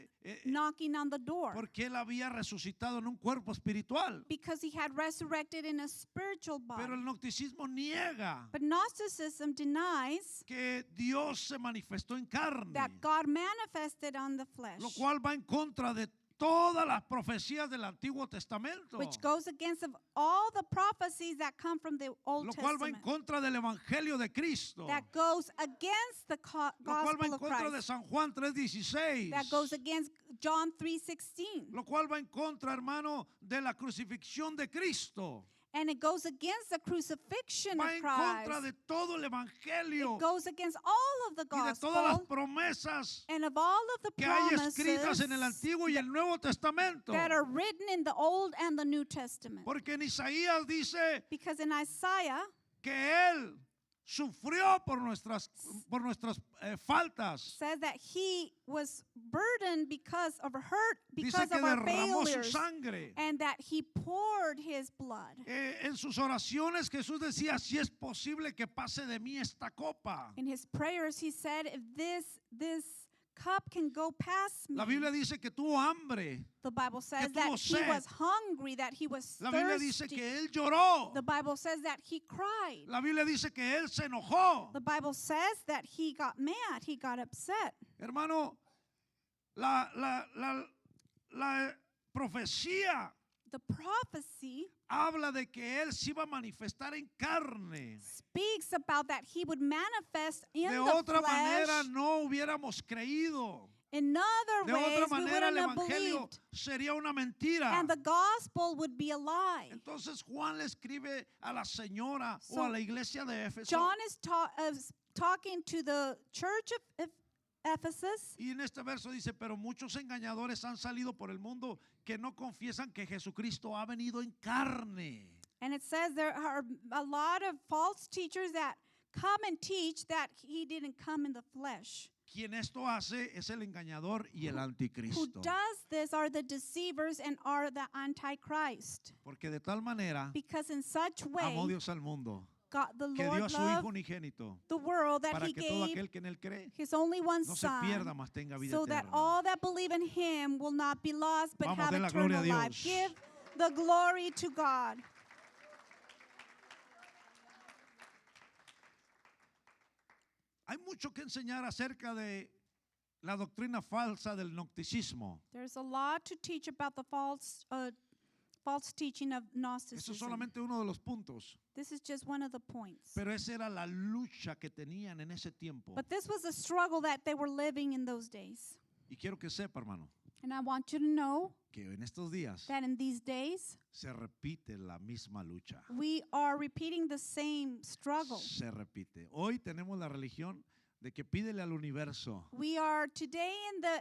knocking on the door porque él había resucitado en un cuerpo espiritual. because he had resurrected in a spiritual body. Pero el gnosticismo niega But Gnosticism denies que Dios se manifestó en carne, that God manifested on the flesh, lo cual va en contra de todas las profecías del Antiguo Testamento, which goes against of all the prophecies that come from the Old lo cual va en Testament, contra del Evangelio de Cristo, that goes against the lo cual va en gospel of contra de Christ, San Juan 3:16, that goes against John 3:16, lo cual va en contra, hermano, de la crucifixión de Cristo, and it goes against the crucifixion va of en contra Christ. de todo el Evangelio It goes against all of the y de todas las gospel promesas and of all of the que hay escritas en el promises Antiguo y el Nuevo Testamento. that are written in the Old and the New Testament. Porque en Isaías dice Because in Isaiah, que Él sufrió por nuestras faltas. says that he was burdened because of hurt, Dice because que of our derramó su failures, sangre. and that he poured his blood. En sus oraciones Jesús decía, si es posible que pase de mí esta copa. In his prayers, he said, if this cup can go past me. La Biblia dice que tuvo hambre. The Bible says tuvo that he sed. was hungry, that he was La Biblia dice thirsty. que él lloró. The Bible says that he cried. La Biblia dice que él se enojó. The Bible says that he got mad, he got upset. Hermano, la profecía The prophecy habla de que él se iba a manifestar en carne. speaks about that he would manifest in De the otra manera flesh. no hubiéramos creído. In other De ways, otra we manera el wouldn't have evangelio believed. sería una mentira. And the gospel would be a lie. Entonces Juan le escribe a la señora o So, a la iglesia de Éfeso. John is talking to the church of Ephesus. Y en este verso dice, pero muchos engañadores han salido por el mundo que no confiesan que Jesucristo ha venido en carne. And it says there are a lot of false teachers that come and teach that he didn't come in the flesh. Quien esto hace es el engañador y el Who anticristo. does this are the deceivers and are the antichrist. Porque de tal manera Because in such amó way, Dios al mundo God, the que dio a Lord su Hijo loved unigénito the world that para he que todo gave aquel que en él cree his only one no se pierda, son, mas tenga vida so that eterna. all that believe in him will not be lost but Vamos, have de la gloria a eternal life. Dios. Give the glory to God. Hay mucho que enseñar acerca de la doctrina falsa del gnosticismo. There's a lot to teach about the false teaching of Eso es Gnosticism. solamente uno de los puntos. This is just one of the points. Pero esa era la lucha que tenían en ese tiempo. But this was a struggle that they were living in those days. Y quiero que sepa, hermano, And I want you to know que en estos días that in these days, se repite la misma lucha. we are repeating the same struggle. Se repite. Hoy tenemos la religión de que pídele al universo. We are today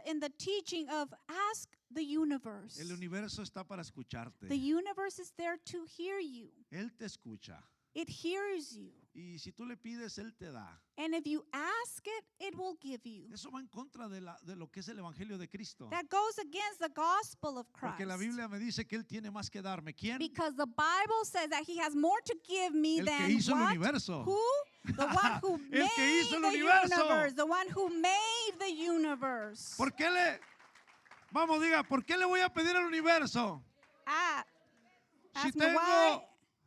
in the teaching of ask the universe. El universo está para escucharte. The universe is there to hear you. Él te escucha. It hears you. Y si tú le pides, Él te da. And if you ask it, it will give you. Eso va en contra de lo que es el Evangelio de Cristo. That goes against the gospel of Christ. Porque la Biblia me dice que Él tiene más que darme. ¿Quién? Because the Bible says that he has more to give me El than que hizo el what? universo. Who? The one who El made que hizo el the universo. universe. The one who made the universe. ¿Por qué vamos, diga, ¿por qué le voy a pedir al universo? Ah, Si ask me tengo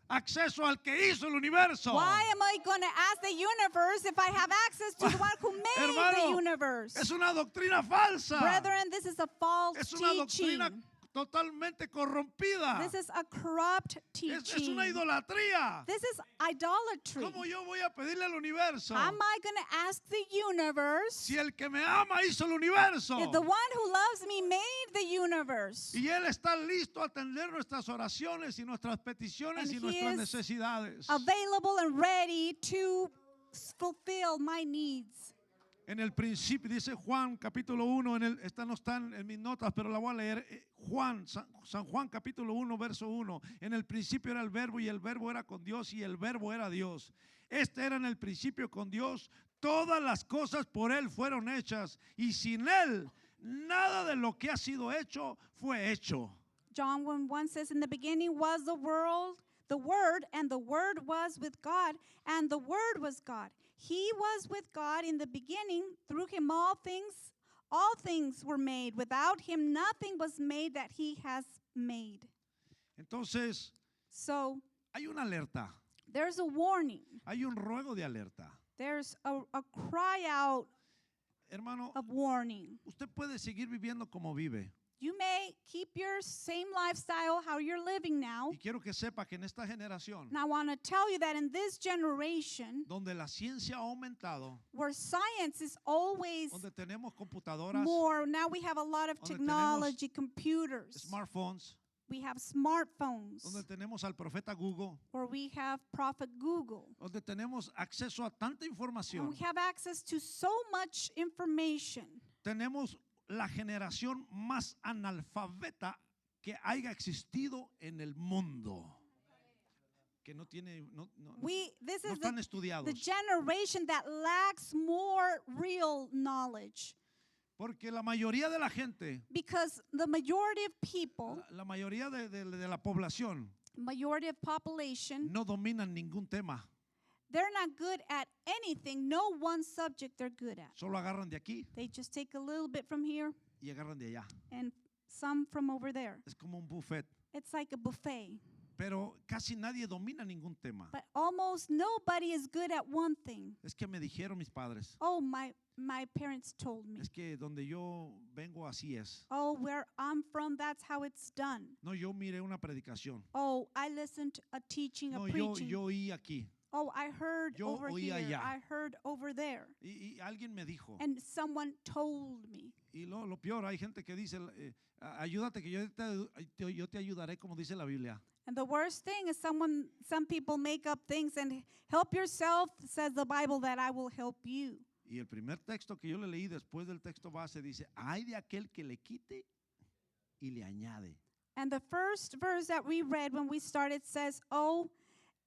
acceso al que hizo el universo. why am I going to ask the universe if I have access to the one who made the Hermano, universe? es una doctrina falsa. Brethren, this is a false Es una teaching. doctrina totalmente corrompida. This is a corrupt Es teaching. una idolatría. This is idolatry. ¿Cómo yo voy a pedirle al universo? Am I going to ask the universe Si el que me ama hizo el universo. if the one who loves me made the universe? Y Él está listo a atender nuestras oraciones y nuestras peticiones And y he nuestras is necesidades. Available and ready to fulfill my needs. En el principio, dice Juan capítulo 1, esta no están en mis notas, pero la voy a leer. San Juan capítulo 1, verso 1. En el principio era el verbo y el verbo era con Dios y el verbo era Dios. Este era en el principio con Dios. Todas las cosas por Él fueron hechas y sin Él nada de lo que ha sido hecho fue hecho. John 1:1 says, in the beginning was the world, the Word, and the Word was with God, and the Word was God. He was with God in the beginning. Through him all things were made. Without him nothing was made that he has made. Entonces, So hay una alerta, there's a warning. hay un ruego de alerta. There's a cry out Hermano, of warning. usted puede seguir viviendo como vive. You may keep your same lifestyle how you're living now. Y quiero que sepa que en esta generación, And I want to tell you that in this generation, donde la ciencia ha aumentado, where science is always donde tenemos computadoras, more, now we have a lot of donde technology, computers. smartphones, We have smartphones, donde tenemos al profeta Google, or we have Prophet Google. donde tenemos acceso a tanta And información, we have access to so much information. tenemos la generación más analfabeta que haya existido en el mundo, que no tiene, no This is están the estudiados, generation that lacks more real knowledge. porque la mayoría de la gente, Because the majority of people, la mayoría de la población majority of population, no dominan ningún tema. They're not good at anything. No one subject they're good at. Solo agarran de aquí They just take a little bit from here y agarran de allá. and some from over there. Es como un buffet. It's like a buffet. Pero casi nadie domina ningún tema. But almost nobody is good at one thing. Es que me dijeron mis padres. Oh, my parents told me. Es que donde yo vengo así es. Oh, where I'm from, that's how it's done. No, yo miré una predicación. Oh, I listened to a teaching, No, a yo preaching. oí aquí. Oh, I heard Yo over oí here. allá. I heard over there. Y alguien me dijo. And someone told me. Y lo peor, hay gente que dice, ayúdate que yo te ayudaré, como dice la Biblia. And the worst thing is some people make up things and help yourself, says the Bible, that I will help you. Y el primer texto que yo le leí después del texto base dice, ay de aquel que le quite y le añade. And the first verse that we read when we started says, oh,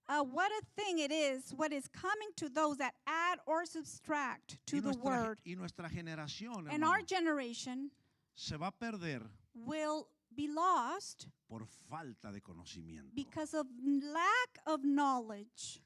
what a thing it is, what is coming to those that add or subtract to the word. Y nuestra generación, And hermano, our generation se va a perder will be lost por falta de conocimiento. because of lack of knowledge.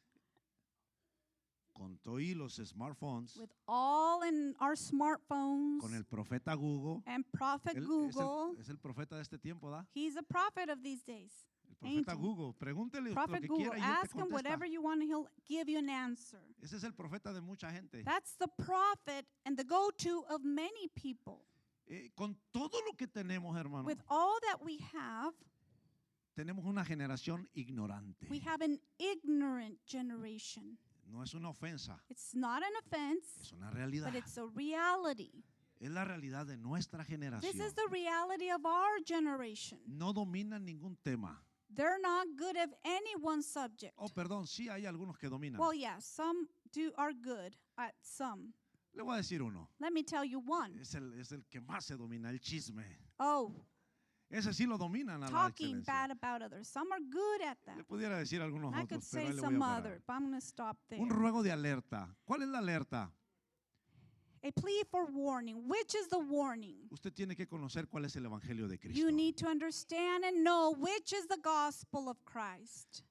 Con todos los smartphones, With all in our smartphones con el profeta Google. and Prophet Él Google, es el profeta de este tiempo, ¿da? he's a prophet of these days. El profeta Angel. Google. Pregúntele lo Prophet que Google, quiera y él te ask him contesta. whatever you want and he'll give you an answer. Ese es el profeta de mucha gente. That's the prophet and the go-to of many people. Con todo lo que tenemos, hermano, With all that we have, tenemos una generación ignorante. we have an ignorant generation. No es una ofensa, It's not an offense, es una realidad. but it's a reality. Es la realidad de nuestra This generación. is the reality of our generation. No dominan ningún tema. They're not good at any one subject. Oh, perdón, sí hay algunos que dominan. Well, yeah, some are good at some. Le voy a decir uno. Let me tell you one. Es el que más se domina, el chisme. Oh, Ese sí lo dominan a la talking excelencia. bad about others. Some are good at that. Le pudiera decir algunos I could otros, pero say ahí le voy some a other, parar. but I'm going to stop there. Un ruego de alerta. ¿Cuál es la alerta? A plea for warning. Which is the warning? Usted tiene que conocer cuál es el evangelio de Cristo. You need to understand and know which is the gospel of Christ.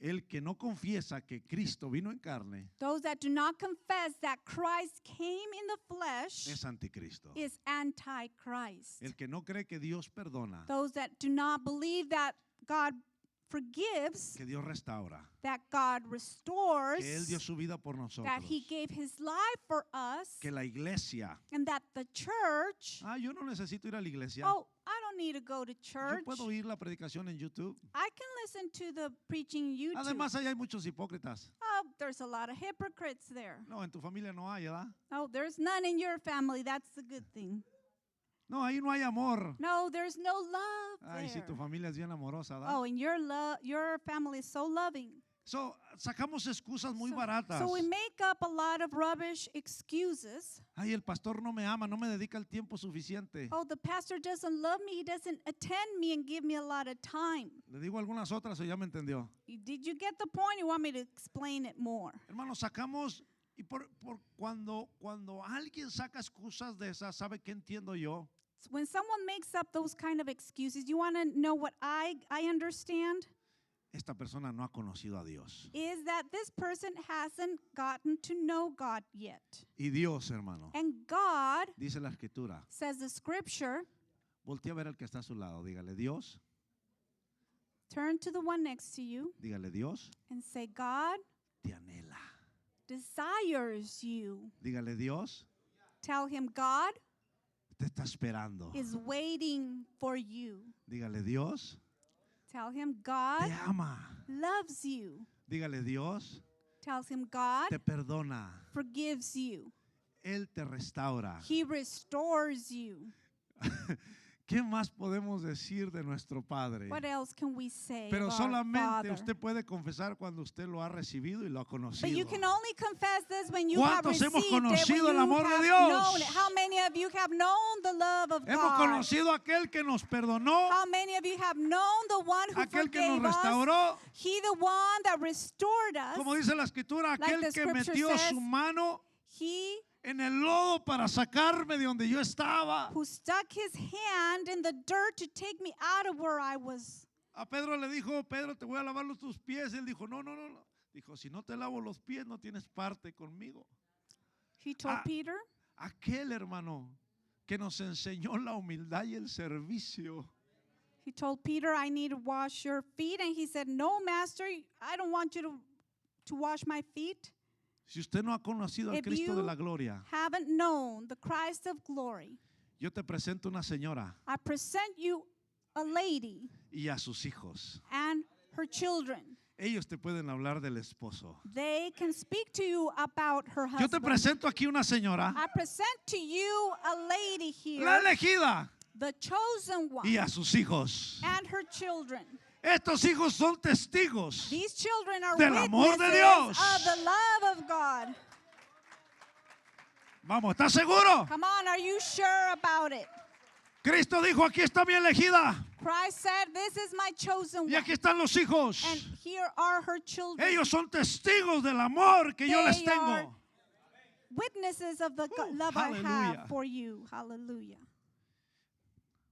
El que no confiesa que Cristo vino en carne Those that do not confess that Christ came in the flesh es anticristo. is antichrist. El que no cree que Dios perdona, Those that do not believe that God forgives, que Dios restaura, that God restores, que Él dio su vida por nosotros, that He gave His life for us, que la iglesia. and that the church, Yo no necesito ir a la iglesia. oh, I don't need to go to Yo church. puedo oír la predicación en YouTube. I can listen to the preaching in YouTube. Además, ahí hay muchos hipócritas. Oh, there's a lot of hypocrites there. No, en tu familia no hay, ¿verdad? Oh, there's none in your family. That's the good thing. No, ahí no hay amor. No, there's no love Ay, si there. tu familia es bien amorosa, ¿verdad? Oh, and your family is so loving. So, sacamos excusas muy baratas. So we make up a lot of rubbish excuses. Ay, el pastor no me ama, no me dedica el tiempo suficiente. Oh, the pastor doesn't love me. He doesn't attend me and give me a lot of time. Le digo algunas otras o ya me entendió. Did you get the point? You want me to explain it more? Hermanos, sacamos, y por cuando alguien saca excusas de esas, ¿sabe qué entiendo yo? So when someone makes up those kind of excuses, you want to know what I understand? Esta persona no ha conocido a Dios. Is that this person hasn't gotten to know God yet. Y Dios, hermano, And God, dice la escritura, says the scripture, voltea a ver al que está a su lado, dígale Dios, turn to the one next to you dígale Dios, and say, God te anhela. desires you. Dígale Dios, Tell him God te está esperando. is waiting for you. Dígale Dios, Tell him God te ama. loves you. Dígale Dios, Tells him God te perdona. forgives you. Él te restaura. He restores you. ¿Qué más podemos decir de nuestro Padre? What else can we say Pero of our solamente Father? usted puede confesar cuando usted lo ha recibido y lo ha conocido. But you can only confess this when you have ¿Cuántos received hemos it, when conocido el you amor de have Dios? known it. How many of you have known the love of Hemos God? conocido a aquel que nos perdonó, How many of you have known the one who aquel que forgave nos us? restauró, He the one that restored us. como dice la escritura, Like aquel the que scripture metió says, su mano He en el lodo para sacarme de donde yo estaba. who stuck his hand in the dirt to take me out of where I was. A Pedro le dijo, Pedro, te voy a lavar tus pies. Y él dijo, no, Dijo, si no te lavo los pies, no tienes parte conmigo. He told Ah. Peter, Aquel hermano que nos enseñó la humildad y el servicio. he told Peter, I need to wash your feet. And he said, no, master, I don't want you to wash my feet. Si usted no ha conocido al If Cristo de you la gloria, haven't known the Christ of glory, yo te presento una señora I present you a lady y a sus hijos. and her children. Ellos te pueden hablar del esposo. They can speak to you about her Yo te husband. presento aquí una señora, I present to you a lady here, la elegida, the chosen one, y a sus hijos. and her children. Estos hijos son testigos. These children are Del amor de witnesses Dios. of the love of God. Vamos, ¿estás seguro? Come on, are you sure about it? Cristo dijo, aquí está mi elegida Christ said, this is my chosen y one. aquí están los hijos. And here are her children. Ellos son testigos del amor que yo les They are tengo. witnesses of the Woo, love I hallelujah. have for you. Hallelujah.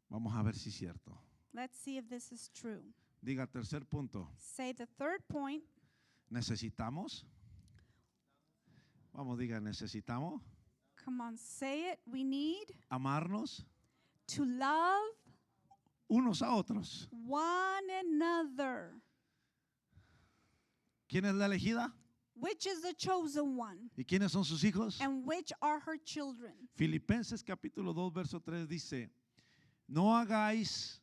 Vamos a ver si es cierto. Let's see if this is true. Diga, tercer punto. Say the third point. ¿Necesitamos? Vamos, diga, necesitamos Come on, say it. We need amarnos to love unos a otros. one another. ¿Quién es la elegida? Which is the chosen one? ¿Y quiénes son sus hijos? And which are her children? Filipenses capítulo 2, verso 3 dice, no hagáis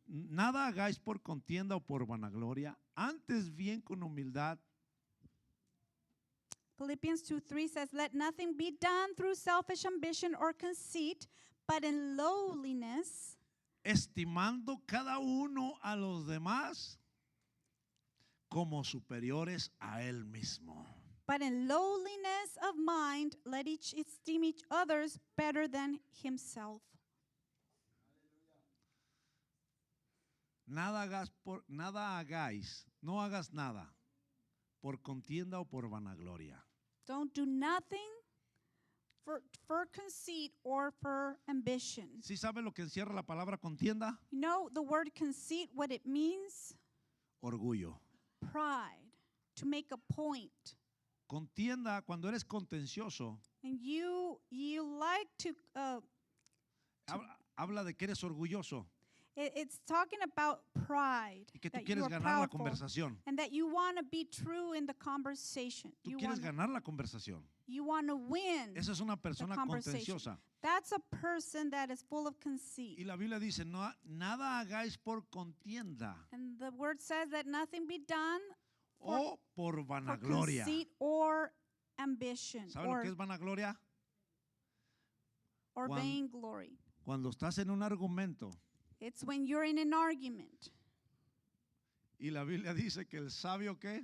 nada hagáis por contienda o por vanagloria, antes bien con humildad, Philippians 2:3 says, let nothing be done through selfish ambition or conceit, but in lowliness, estimando cada uno a los demás como superiores a él mismo. but in lowliness of mind, let each esteem each others better than himself. No hagas nada por contienda o por vanagloria. Don't do nothing for conceit or for ambition. ¿Sí sabe lo que encierra la palabra contienda? You know the word conceit, what it means? Orgullo. Pride, to make a point. Contienda, cuando eres contencioso, And you like to, habla de que eres orgulloso it's talking about pride. y que tú That you quieres are ganar la proudful, conversación. and that you want to be true in the conversation. Tú You quieres want ganar la conversación. to win. Esa es una persona conversation. contenciosa. That's a person that is full of conceit. Y la Biblia dice, no, nada hagáis por contienda And the word says that nothing be done o por for vanagloria. conceit or ambition ¿Sabe lo que es vanagloria? or Cuan- vainglory. Cuando estás en un argumento It's when you're in an argument. y la Biblia dice que el sabio, ¿qué?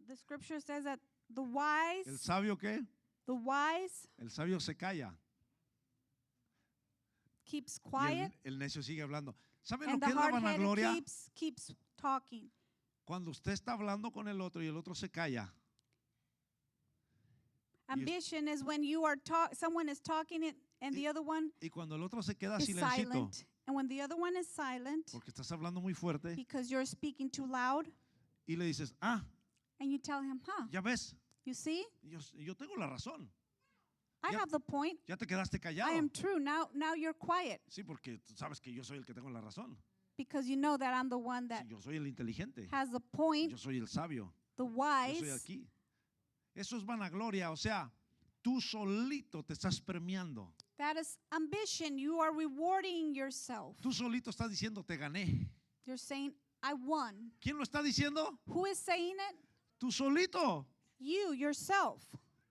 The scripture says that the ¿El sabio qué? wise El sabio se calla. keeps Y quiet, el necio sigue hablando. ¿Sabe lo and que the es la hard-headed vanagloria? keeps talking. Cuando usted está hablando con el otro y el otro se calla. Ambition is when someone is talking and the other one Y cuando el otro se queda is silencito, silent. And when the other one is silent porque estás hablando muy fuerte, because you're speaking too loud, y le dices, and you tell him, ya ves, you see, yo tengo la razón. I Ya- have the point. Ya te quedaste I callado. am true. Now you're quiet Sí, porque tú sabes que yo soy el que tengo la razón. because you know that I'm the one that Sí, yo soy el inteligente. has the point, Yo soy el sabio. the Yo soy wise. aquí. Eso es vanagloria. O sea, tú solito te estás premiando. That is ambition. You are rewarding yourself. Tú solito estás diciendo, te gané. You're saying, I won. ¿Quién lo está diciendo? Who is saying it? Tú solito. You, yourself.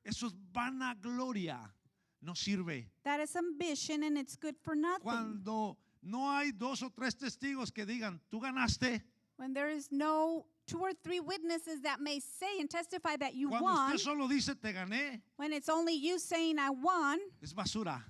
Eso es vanagloria. No sirve. That is ambition and it's good for nothing. Cuando no hay 2 o 3 testigos que digan, tú ganaste. When there is no 2 or 3 witnesses that may say and testify that you Cuando won, usted solo dice, te gané, when it's only you saying I won, es basura.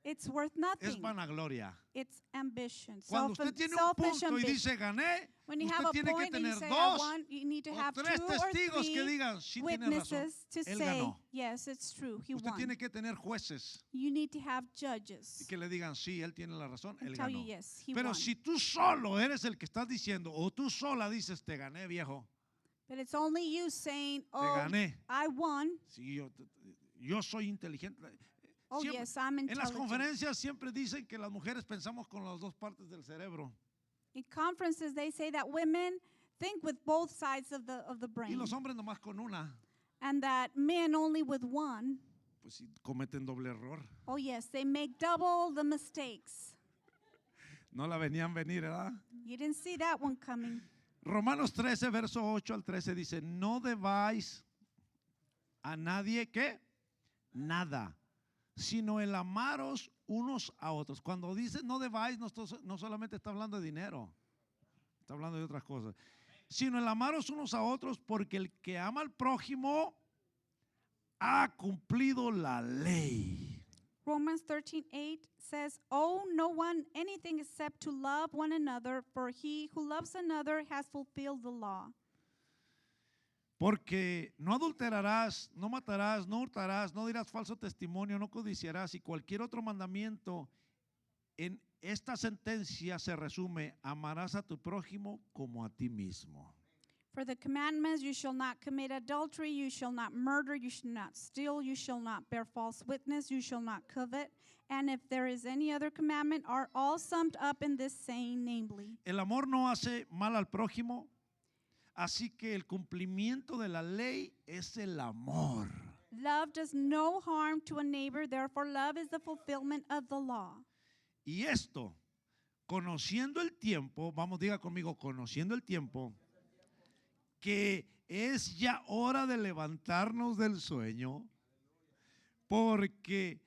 It's worth es nothing. vanagloria. It's ambition. Cuando usted tiene un Selfish punto y ambition. dice gané, When you have usted a tiene que point and you tener say, I dos won, you need to o have tres 2 or testigos que 3 digan, sí tiene razón, witnesses to él say, ganó. yes, it's true, he Usted won. tiene que tener jueces You need to have y judges que le digan, sí, él tiene la razón, and él tell you, ganó. yes, he Pero won. si tú solo eres el que estás diciendo, o tú sola dices, te gané, viejo, But it's only you saying, te oh, gané. I won. Sí, yo soy inteligente. Oh, Siempre- yes, I'm en las intelligent. conferencias siempre dicen que las mujeres pensamos con las dos partes del cerebro In conferences, they say that women think with both sides of the y brain, los hombres nomás con una. and that men only with one. Pues sí, cometen doble error. Oh, yes, they make double the mistakes. No la venían venir, ¿verdad? You didn't see that one coming. Romanos 13, verso 8 al 13 dice, no debáis a nadie que nada, sino el amaros unos a otros. Cuando dice no debáis, no solamente está hablando de dinero, está hablando de otras cosas, sino el amaros unos a otros, porque el que ama al prójimo ha cumplido la ley. Romans 13:8 says, owe no one anything except to love one another, for he who loves another has fulfilled the law. Porque no adulterarás, no matarás, no hurtarás, no dirás falso testimonio, no codiciarás y cualquier otro mandamiento. En esta sentencia se resume, amarás a tu prójimo como a ti mismo. For the commandments, you shall not commit adultery, you shall not murder, you shall not steal, you shall not bear false witness, you shall not covet. And if there is any other commandment, are all summed up in this saying, namely. El amor no hace mal al prójimo, así que el cumplimiento de la ley es el amor. Love does no harm to a neighbor, therefore love is the fulfillment of the law. Y esto, conociendo el tiempo, vamos, diga conmigo, conociendo el tiempo, que es ya hora de levantarnos del sueño, porque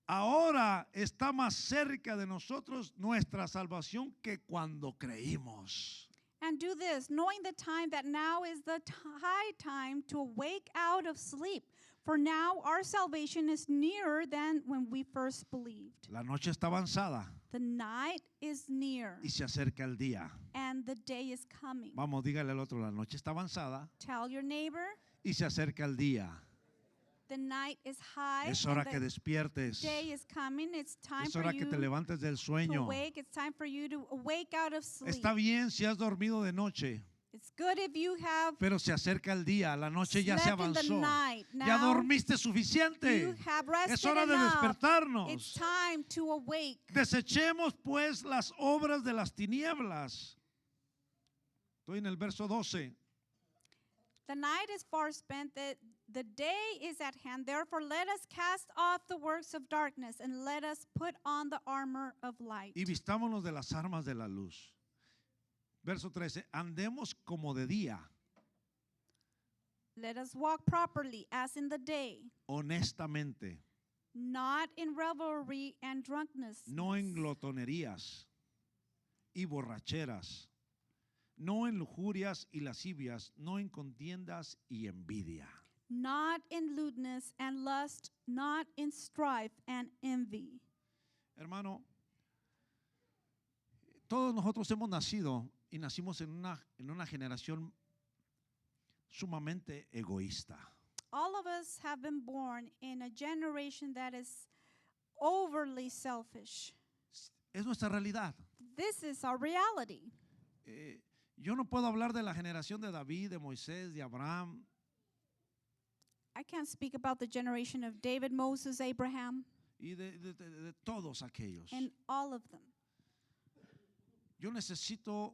ahora está más cerca de nosotros nuestra salvación que cuando creímos. And do this, knowing the time that now is the high time to awake out of sleep. For now our salvation is nearer than when we first believed. La noche está avanzada The night is near, y se acerca el día. and the day is coming. Vamos, dígale al otro, la noche está avanzada Tell your neighbor, y se acerca el día. the night is high, Es hora and que the despiertes. day is coming. It's time Es for hora que you te levantes del to sueño. awake. It's time for you to awake out of sleep. Está bien si has dormido de noche, It's good if you have pero se acerca el día, la noche ya se slept in the avanzó. night. Ya Now dormiste suficiente. you have rested Es hora de enough. despertarnos. It's time to awake. Desechemos pues las obras de las tinieblas. Estoy en el verso 12. The night is far spent, the day is at hand. Therefore, let us cast off the works of darkness and let us put on the armor of light. Y vistámonos de las armas de la luz. Verso 13. Andemos como de día, Let us walk properly as in the day, honestamente, not in revelry and drunkenness, no en glotonerías y borracheras, no en lujurias y lascivias, no en contiendas y envidia. not in lewdness and lust, not in strife and envy. Hermano, todos nosotros hemos nacido y nacimos en una generación sumamente egoísta. All of us have been born in a generation that is overly selfish. Es nuestra realidad. This is our reality. Yo no puedo hablar de la generación de David, de Moisés, de Abraham, I can't speak about the generation of David, Moses, Abraham, y de todos aquellos. and all of them. Yo necesito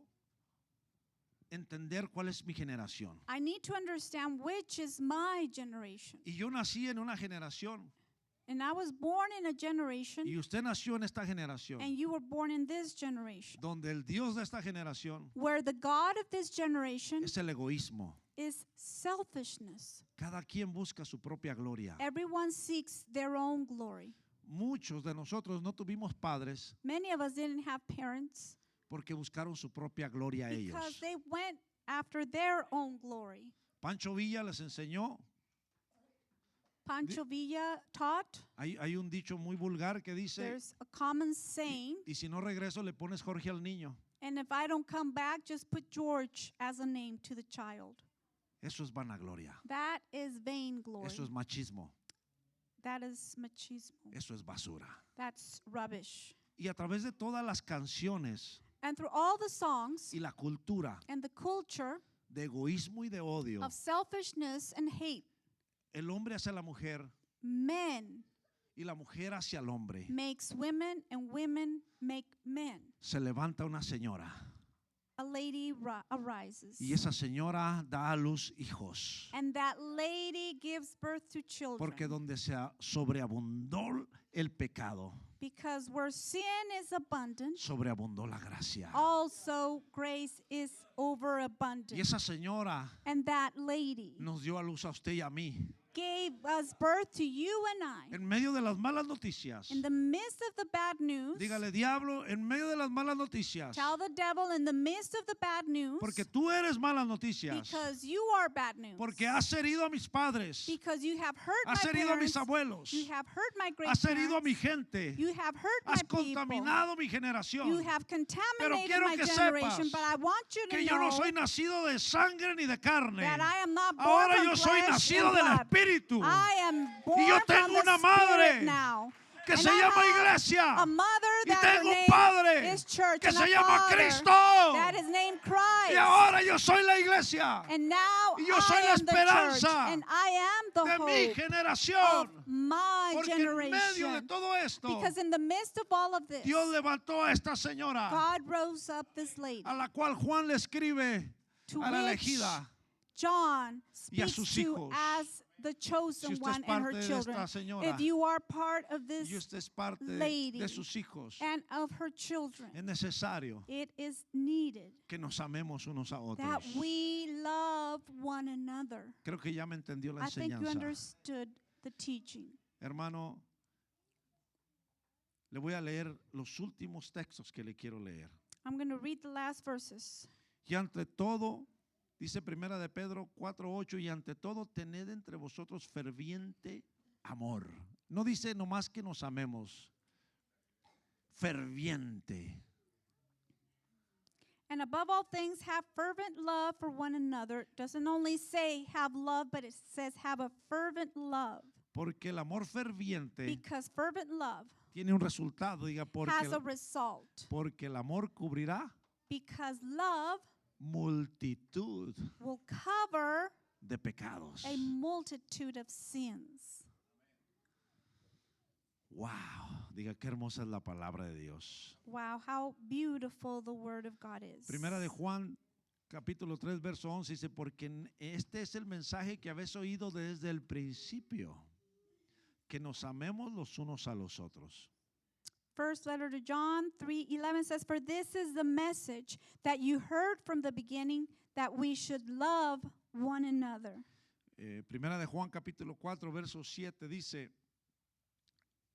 entender cuál es mi generación. I need to understand which is my generation. Y yo nací en una generación And I was born in a generation, y usted nació en esta generación and you were born in this generation, donde el Dios de esta generación where the God of this generation es el egoísmo. is selfishness. Cada quien busca su propia gloria. Everyone seeks their own glory. Muchos de nosotros no tuvimos padres Many of us didn't have parents porque buscaron su propia gloria a because ellos. they went after their own glory. Pancho Villa les enseñó Pancho Villa taught. Hay un dicho muy vulgar que dice, There's a common saying, y si no regreso le pones Jorge al niño. and if I don't come back, just put George as a name to the child. Eso es vanagloria. That is vainglory. Eso es machismo. That is machismo. Eso es basura. That's rubbish. Y a través de todas las canciones And through all the songs y la cultura and the culture de egoísmo y de odio, of selfishness and hate, el hombre hacia la mujer men y la mujer hacia el hombre, makes women and women make men. se levanta una señora A lady arises. y esa señora da a luz hijos. And that lady gives birth to children. Porque donde se sobreabundó el pecado, Because where sin is abundant, sobreabundó la gracia. also grace is overabundant. Y esa señora And that lady nos dio a luz a usted y a mí. gave us birth to you and I. En medio de las malas noticias, In the midst of the bad news, dígale, diablo, en medio de las malas noticias, tell the devil in the midst of the bad news, porque tú eres malas noticias, because you are bad news. porque has herido a mis padres, Because you have hurt has my herido a mis parents, abuelos, you have hurt my great has herido a parents, mi gente, you have hurt my has people, contaminado mi you generación. have contaminated quiero my que generation, sepas but I want you to Que yo no know soy nacido de sangre ni de carne. that I am not born Ahora from yo soy flesh nacido and del blood. Espíritu. I am born Y yo from tengo the una Spirit madre now. que And se I llama have iglesia. a mother Y that her tengo un name padre is church, que and se a llama father Cristo. that is named Christ. Y ahora yo soy la iglesia And now Y yo soy I la am the church, esperanza and I am the de mi hope generación. of my Porque en medio de generation. todo esto, Because in the midst of all of this, Dios levantó a esta señora, God rose up this lady a la cual Juan le escribe to a la which elegida. John Y a speaks sus to hijos. as the chosen Si usted es one and her parte de children. esta señora, If you are part of y this usted es parte lady de sus hijos, and of her children, es necesario it is needed que nos amemos unos a that otros. we love one another. Creo que ya me entendió la I think you enseñanza. understood the teaching. Hermano, le voy a leer los últimos textos que le quiero leer. I'm going to read the last verses. Y ante todo, dice Primera de Pedro 4:8, y ante todo tened entre vosotros ferviente amor. No dice nomás que nos amemos, ferviente. And above all things, have fervent love for one another. Doesn't only say have love, but it says have a fervent love. Porque el amor ferviente Because fervent love tiene un resultado, diga, has a result. porque el amor cubrirá Because love multitud will cover de pecados. a multitude of sins. Wow, diga qué hermosa es la palabra de Dios. Wow, how beautiful the word of God is. Primera de Juan, capítulo 3, verso 11, dice, porque este es el mensaje que habéis oído desde el principio, que nos amemos los unos a los otros. First letter to John 3:11 says, for this is the message that you heard from the beginning, that we should love one another. Primera de Juan, capítulo 4, verso 7, dice,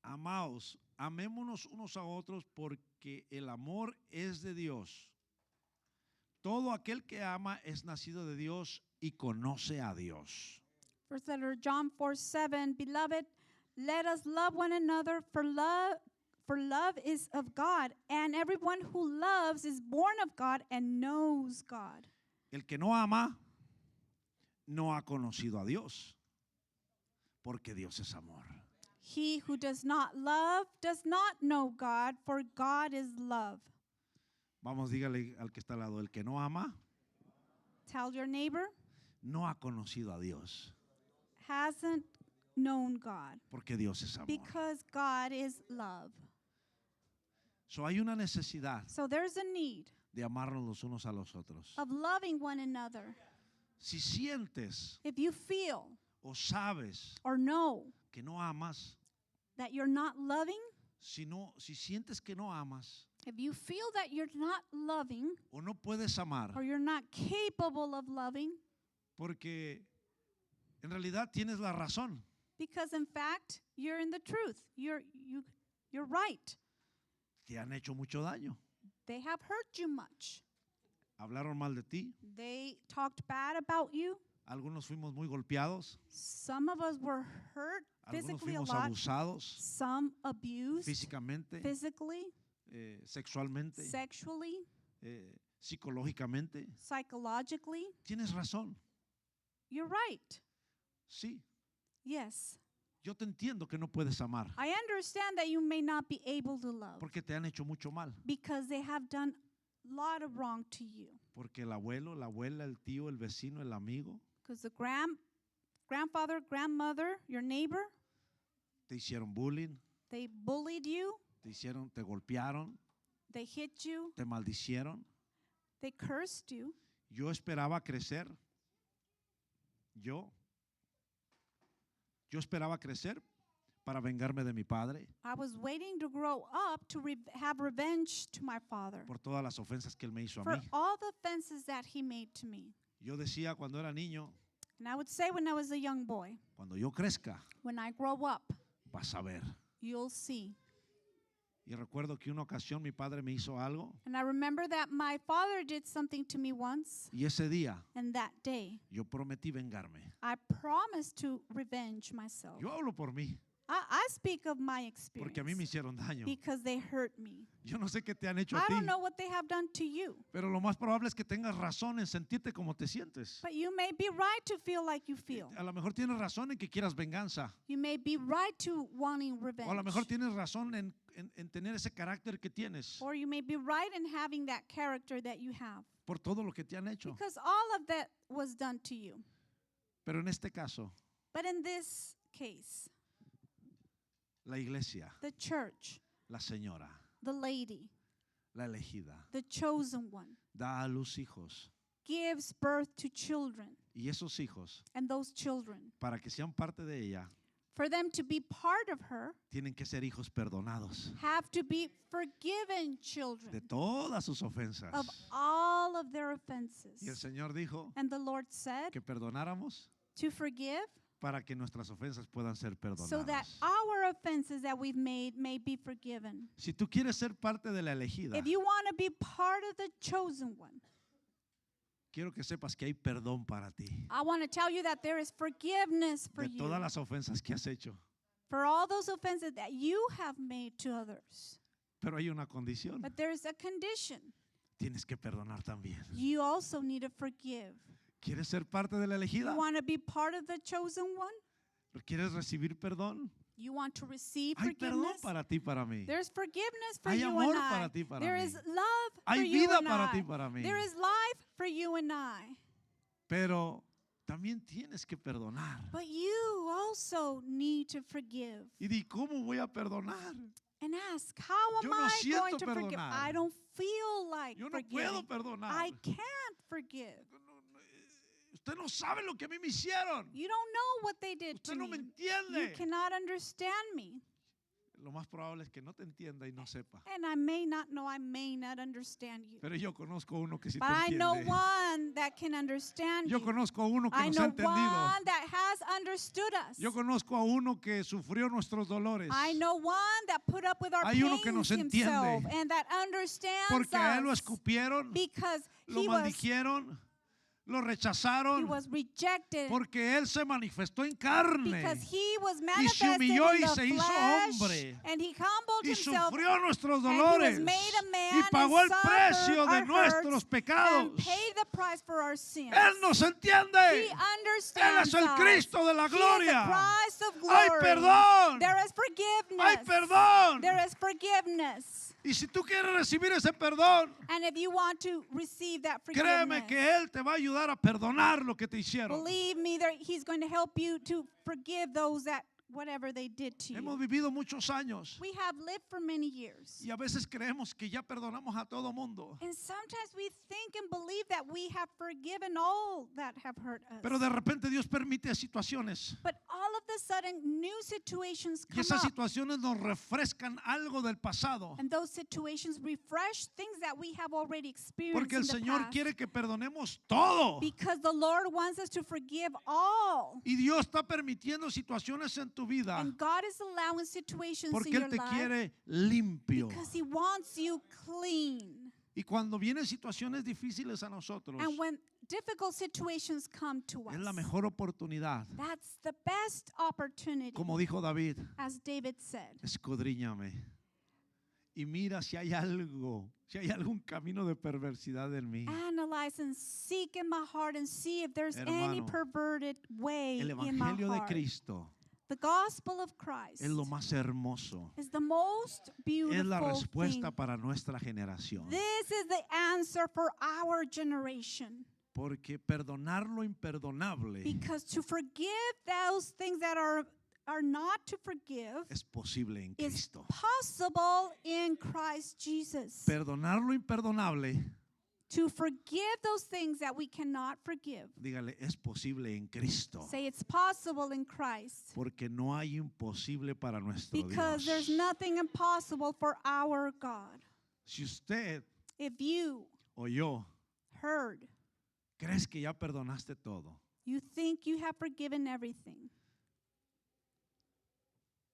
amaos, amémonos unos a otros, porque el amor es de Dios. Todo aquel que ama es nacido de Dios y conoce a Dios. First letter to John 4:7, beloved, let us love one another, for love is of God, and everyone who loves is born of God and knows God. El que no ama no ha conocido a Dios, porque Dios es amor. He who does not love does not know God, for God is love. Vamos, dígale al que está al lado, el que no ama Tell your neighbor, no ha conocido a Dios, hasn't known God, porque Dios es amor. because God is love. So hay una necesidad So there's a need de amarnos los unos a los otros. of loving one another. Si sientes If you feel o sabes or know que no amas, that you're not loving, si sientes que no amas if you feel that you're not loving o no puedes amar, or you're not capable of loving, porque en realidad tienes la razón. because in fact you're in the truth, you're right. Te han hecho mucho daño. They have hurt you much. Hablaron mal de ti, They talked bad about you. Algunos fuimos muy golpeados, Some of us were hurt algunos physically a fuimos lot, abusados some abused físicamente, physically, sexualmente, sexually, psicológicamente. psychologically. Tienes razón, You're right. sí. Yes. Yo te entiendo que no puedes amar I understand that you may not be able to love porque te han hecho mucho mal. because they have done a lot of wrong to you. Porque el abuelo, la abuela, el tío, el vecino, el amigo Because the grandfather, grandmother, your neighbor, te hicieron bullying, they bullied you, te golpearon, they hit you, te maldicieron. they cursed you. Yo esperaba crecer. Yo esperaba crecer para vengarme de mi padre I was waiting to grow up to have revenge to my father por todas las ofensas que él me hizo a for mí. all the offenses that he made to me. Yo decía cuando era niño, And I would say when I was a young boy, cuando yo crezca, when I grow up, vas a ver. you'll see. Y recuerdo que una ocasión mi padre me hizo algo And I remember that my father did something to me once, y ese día and that day yo prometí vengarme. I promised to revenge myself. Yo hablo por mí I speak of my porque a mí me experience hicieron daño. because they hurt me. Yo no sé qué te han hecho a I ti, don't know what they have done to you, pero lo más probable es que tengas razón en sentirte como te sientes. but you may be right to feel like you feel. A lo mejor tienes razón en que quieras venganza. You may be right to wanting O a lo revenge. mejor tienes razón en tener ese carácter que tienes Or you may be right in having that character that you have por todo lo que te han hecho. because all of that was done to you. Pero en este caso, But in this case, la iglesia, the church, la señora, the lady, la elegida, the chosen one, da a luz hijos. gives birth to children. Y esos hijos, And those children, para que sean parte de ella, for them to be part of her, tienen que ser hijos perdonados have to be forgiven de children todas sus ofensas. of all of their Y el offenses. Señor dijo And the Lord said que perdonáramos to forgive para que nuestras ofensas puedan ser so that perdonadas. our offenses that we've made may be forgiven. Si tú quieres ser parte de la elegida, If you want to be part of the chosen one, quiero que sepas que hay perdón para ti I want to tell you that there is forgiveness for de you todas las ofensas que has hecho. for all those offenses that you have made to others. Pero hay una condición. But there is a condition. Tienes que perdonar también. You also need to forgive. ¿Quieres ser parte de la elegida? You want to be part of the chosen one? ¿Quieres recibir perdón? You want to receive Hay perdón forgiveness? para ti, para mí. There's forgiveness for Hay you amor and I. para ti, para There mí. is love for Hay you vida and para I. ti, para mí. There is life for you and I. Pero también tienes que perdonar. But you also need to forgive. Y di, ¿cómo voy a perdonar? And ask, how am Yo no I siento going to forgive? perdonar. I don't feel like Yo no puedo forgiving. perdonar. I can't forgive. Usted no sabe lo que a mí me hicieron. You don't know what they did to Usted no me me. entiende. You cannot understand me. Lo más probable es que no te entienda y no sepa. And I may not know, I may not understand you. Pero yo conozco uno que sí te But I know entiende. one that can understand Yo you. conozco a uno que I nos ha know entendido. one that has understood us. Yo conozco a uno que sufrió nuestros dolores. I know one that put up with our Hay uno que pains nos entiende. himself and that understands Porque a él lo us escupieron, because lo he was maldijeron, lo rechazaron. rejected Porque él se manifestó en carne because he was y se manifested humilló in y the se hizo flesh hombre and he humbled y himself sufrió nuestros and he dolores was made a man y pagó el and precio suffered de our nuestros hurts pecados. and paid the price for our sins. Él nos He entiende. Él understands es el us. Cristo de la He is the gloria. Christ of Hay glory. perdón. There is forgiveness. Hay perdón. There is forgiveness. Y si tú quieres recibir ese perdón, And if you want to receive that créeme forgiveness, que Él te va a ayudar a perdonar lo que te hicieron. believe me, that He's going to help you to forgive those that whatever they did to Hemos you. vivido muchos años We have lived for many years. y a veces creemos que ya perdonamos a todo mundo. And sometimes we think and believe that we have forgiven all that have hurt us. Pero de repente Dios permite situaciones But all of a sudden, new situations y come esas up. situaciones nos refrescan algo del pasado. And those situations refresh things that we have already experienced Porque in el the Señor past. quiere que perdonemos todo. Because the Lord wants us to forgive all. Y Dios está permitiendo situaciones en tu vida And God is allowing situations porque in Él your te life quiere limpio. because He wants you clean. Y cuando vienen situaciones difíciles a nosotros, And when difficult situations come to es la us, mejor oportunidad. that's the best opportunity, Como dijo David, as David said. escudriñame y mira si hay algo, si hay algún camino de perversidad en mí. Analyze and seek in my heart and see if there's any Hermano, perverted way El in my Evangelio de heart. Cristo The gospel of Christ es lo más hermoso. is the most Es la beautiful respuesta thing. para nuestra generación. This is the answer for our generation. Porque perdonar lo imperdonable Because to forgive those things that are not to forgive es posible en is Cristo. possible in Christ Jesus. Perdonar lo imperdonable, To forgive those things that we cannot forgive. dígale, es posible en Cristo. Say it's possible in Christ. Porque no hay imposible para nuestro Because there's Dios. nothing impossible for our God. Si usted If you o yo heard, crees que ya perdonaste todo, you think you have forgiven everything.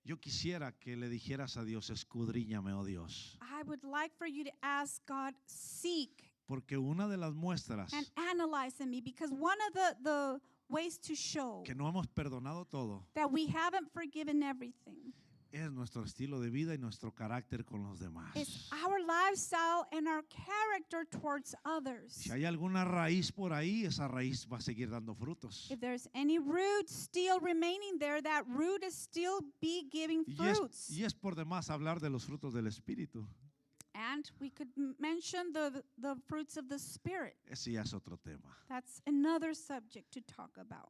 yo quisiera que le dijeras a Dios, escudriñame, oh Dios. I would like for you to ask God, seek Porque una de las muestras and analyze in me, because one of the ways to show que no hemos perdonado todo that we haven't forgiven everything es nuestro estilo de vida y nuestro carácter con los demás. is our lifestyle and our character towards others. Si hay alguna raíz por ahí, esa raíz va a seguir dando frutos. If there's any root still remaining there, that root is still be giving fruits. Y es por demás hablar de los frutos del Espíritu. And we could mention the fruits of the Spirit. Ese ya es otro tema. That's another subject to talk about.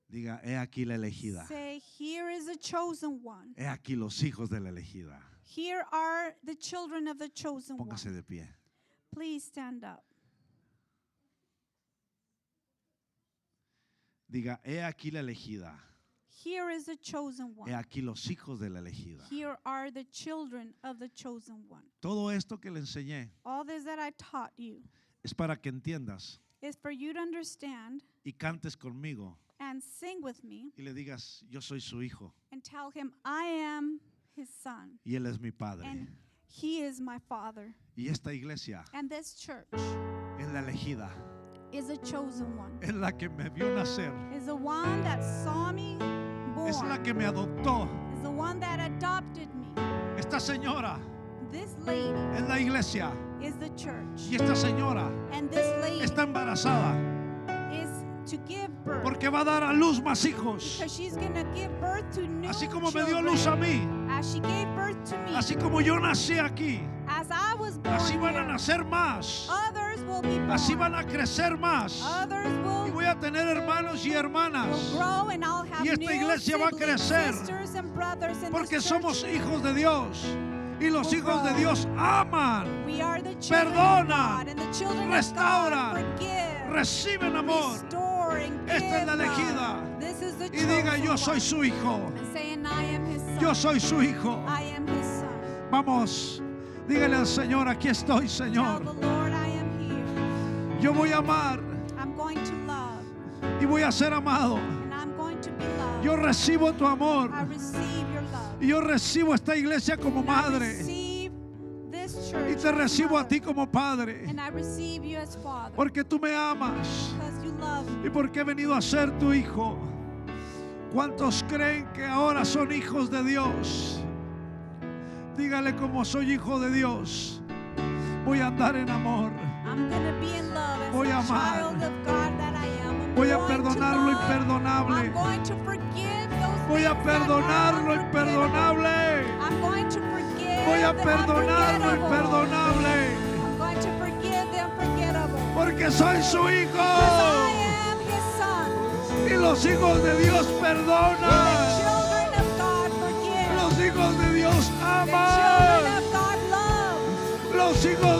Diga, he aquí la elegida. Say, here is a chosen one. He aquí los hijos de la elegida. Here are the children of the chosen one. Póngase de pie. Please stand up. Diga, he aquí la elegida. Here is the chosen He one. aquí los hijos de la elegida. Here are the children of the chosen one. Todo esto que le enseñé All this that I taught you es para que entiendas is for you to understand y cantes conmigo and sing with me y le digas, yo soy su hijo and tell him, I am his son y él es mi padre. and he is my father. Y esta iglesia And this church es la elegida, is a chosen one. es la que me vio nacer, Is the one that saw me es la born. que me adoptó. Is the one that adopted me. Esta señora This lady es la iglesia is the church. y esta señora And this lady está embarazada is to give birth. porque va a dar a luz más hijos. Because she's going to give birth to new Así como me dio children. luz a mí, As she gave birth to me. así como yo nací aquí, As I was born así van a here, nacer más, others will be born. así van a crecer más. Others Y will voy a tener hermanos y hermanas grow, and I'll have Y esta new iglesia va a siblings, crecer sisters and brothers in porque this church. somos hijos de Dios y los hijos de Dios aman, We are the children perdonan, of God, and the children restauran, of God forgive, reciben amor. restore, and Esta es give la elegida. love. This is the Y diga, chosen yo soy one. su hijo, And saying, I am his son. yo soy su hijo. I am his son. Vamos, dígale al Señor, aquí estoy, Tell Señor. the Lord, I am here. Yo voy a amar I'm going to love, y voy a ser amado. and I'm going to be loved. Yo recibo tu amor I receive your love. y yo recibo esta iglesia como And I madre receive this y church te as recibo a mother. ti como padre And I receive you as father. porque tú me amas Because you love me. y porque he venido a ser tu hijo. ¿Cuántos creen que ahora son hijos de Dios? Dígale, como soy hijo de Dios, voy a andar en amor. I'm going to be in love as Voy a a amar. child of God that I am. I'm Voy a going to perdonar lo love. imperdonable. I'm going to forgive those Voy a things that perdonar are lo unforgivable. imperdonable. I'm going to forgive Voy a the perdonar lo unforgettable. imperdonable. I'm going to forgive the unforgettable. Porque soy su Because I hijo. am his son. Y los hijos de Dios The perdonan. children of God forgive. Los hijos de Dios The aman. children of God love. Los hijos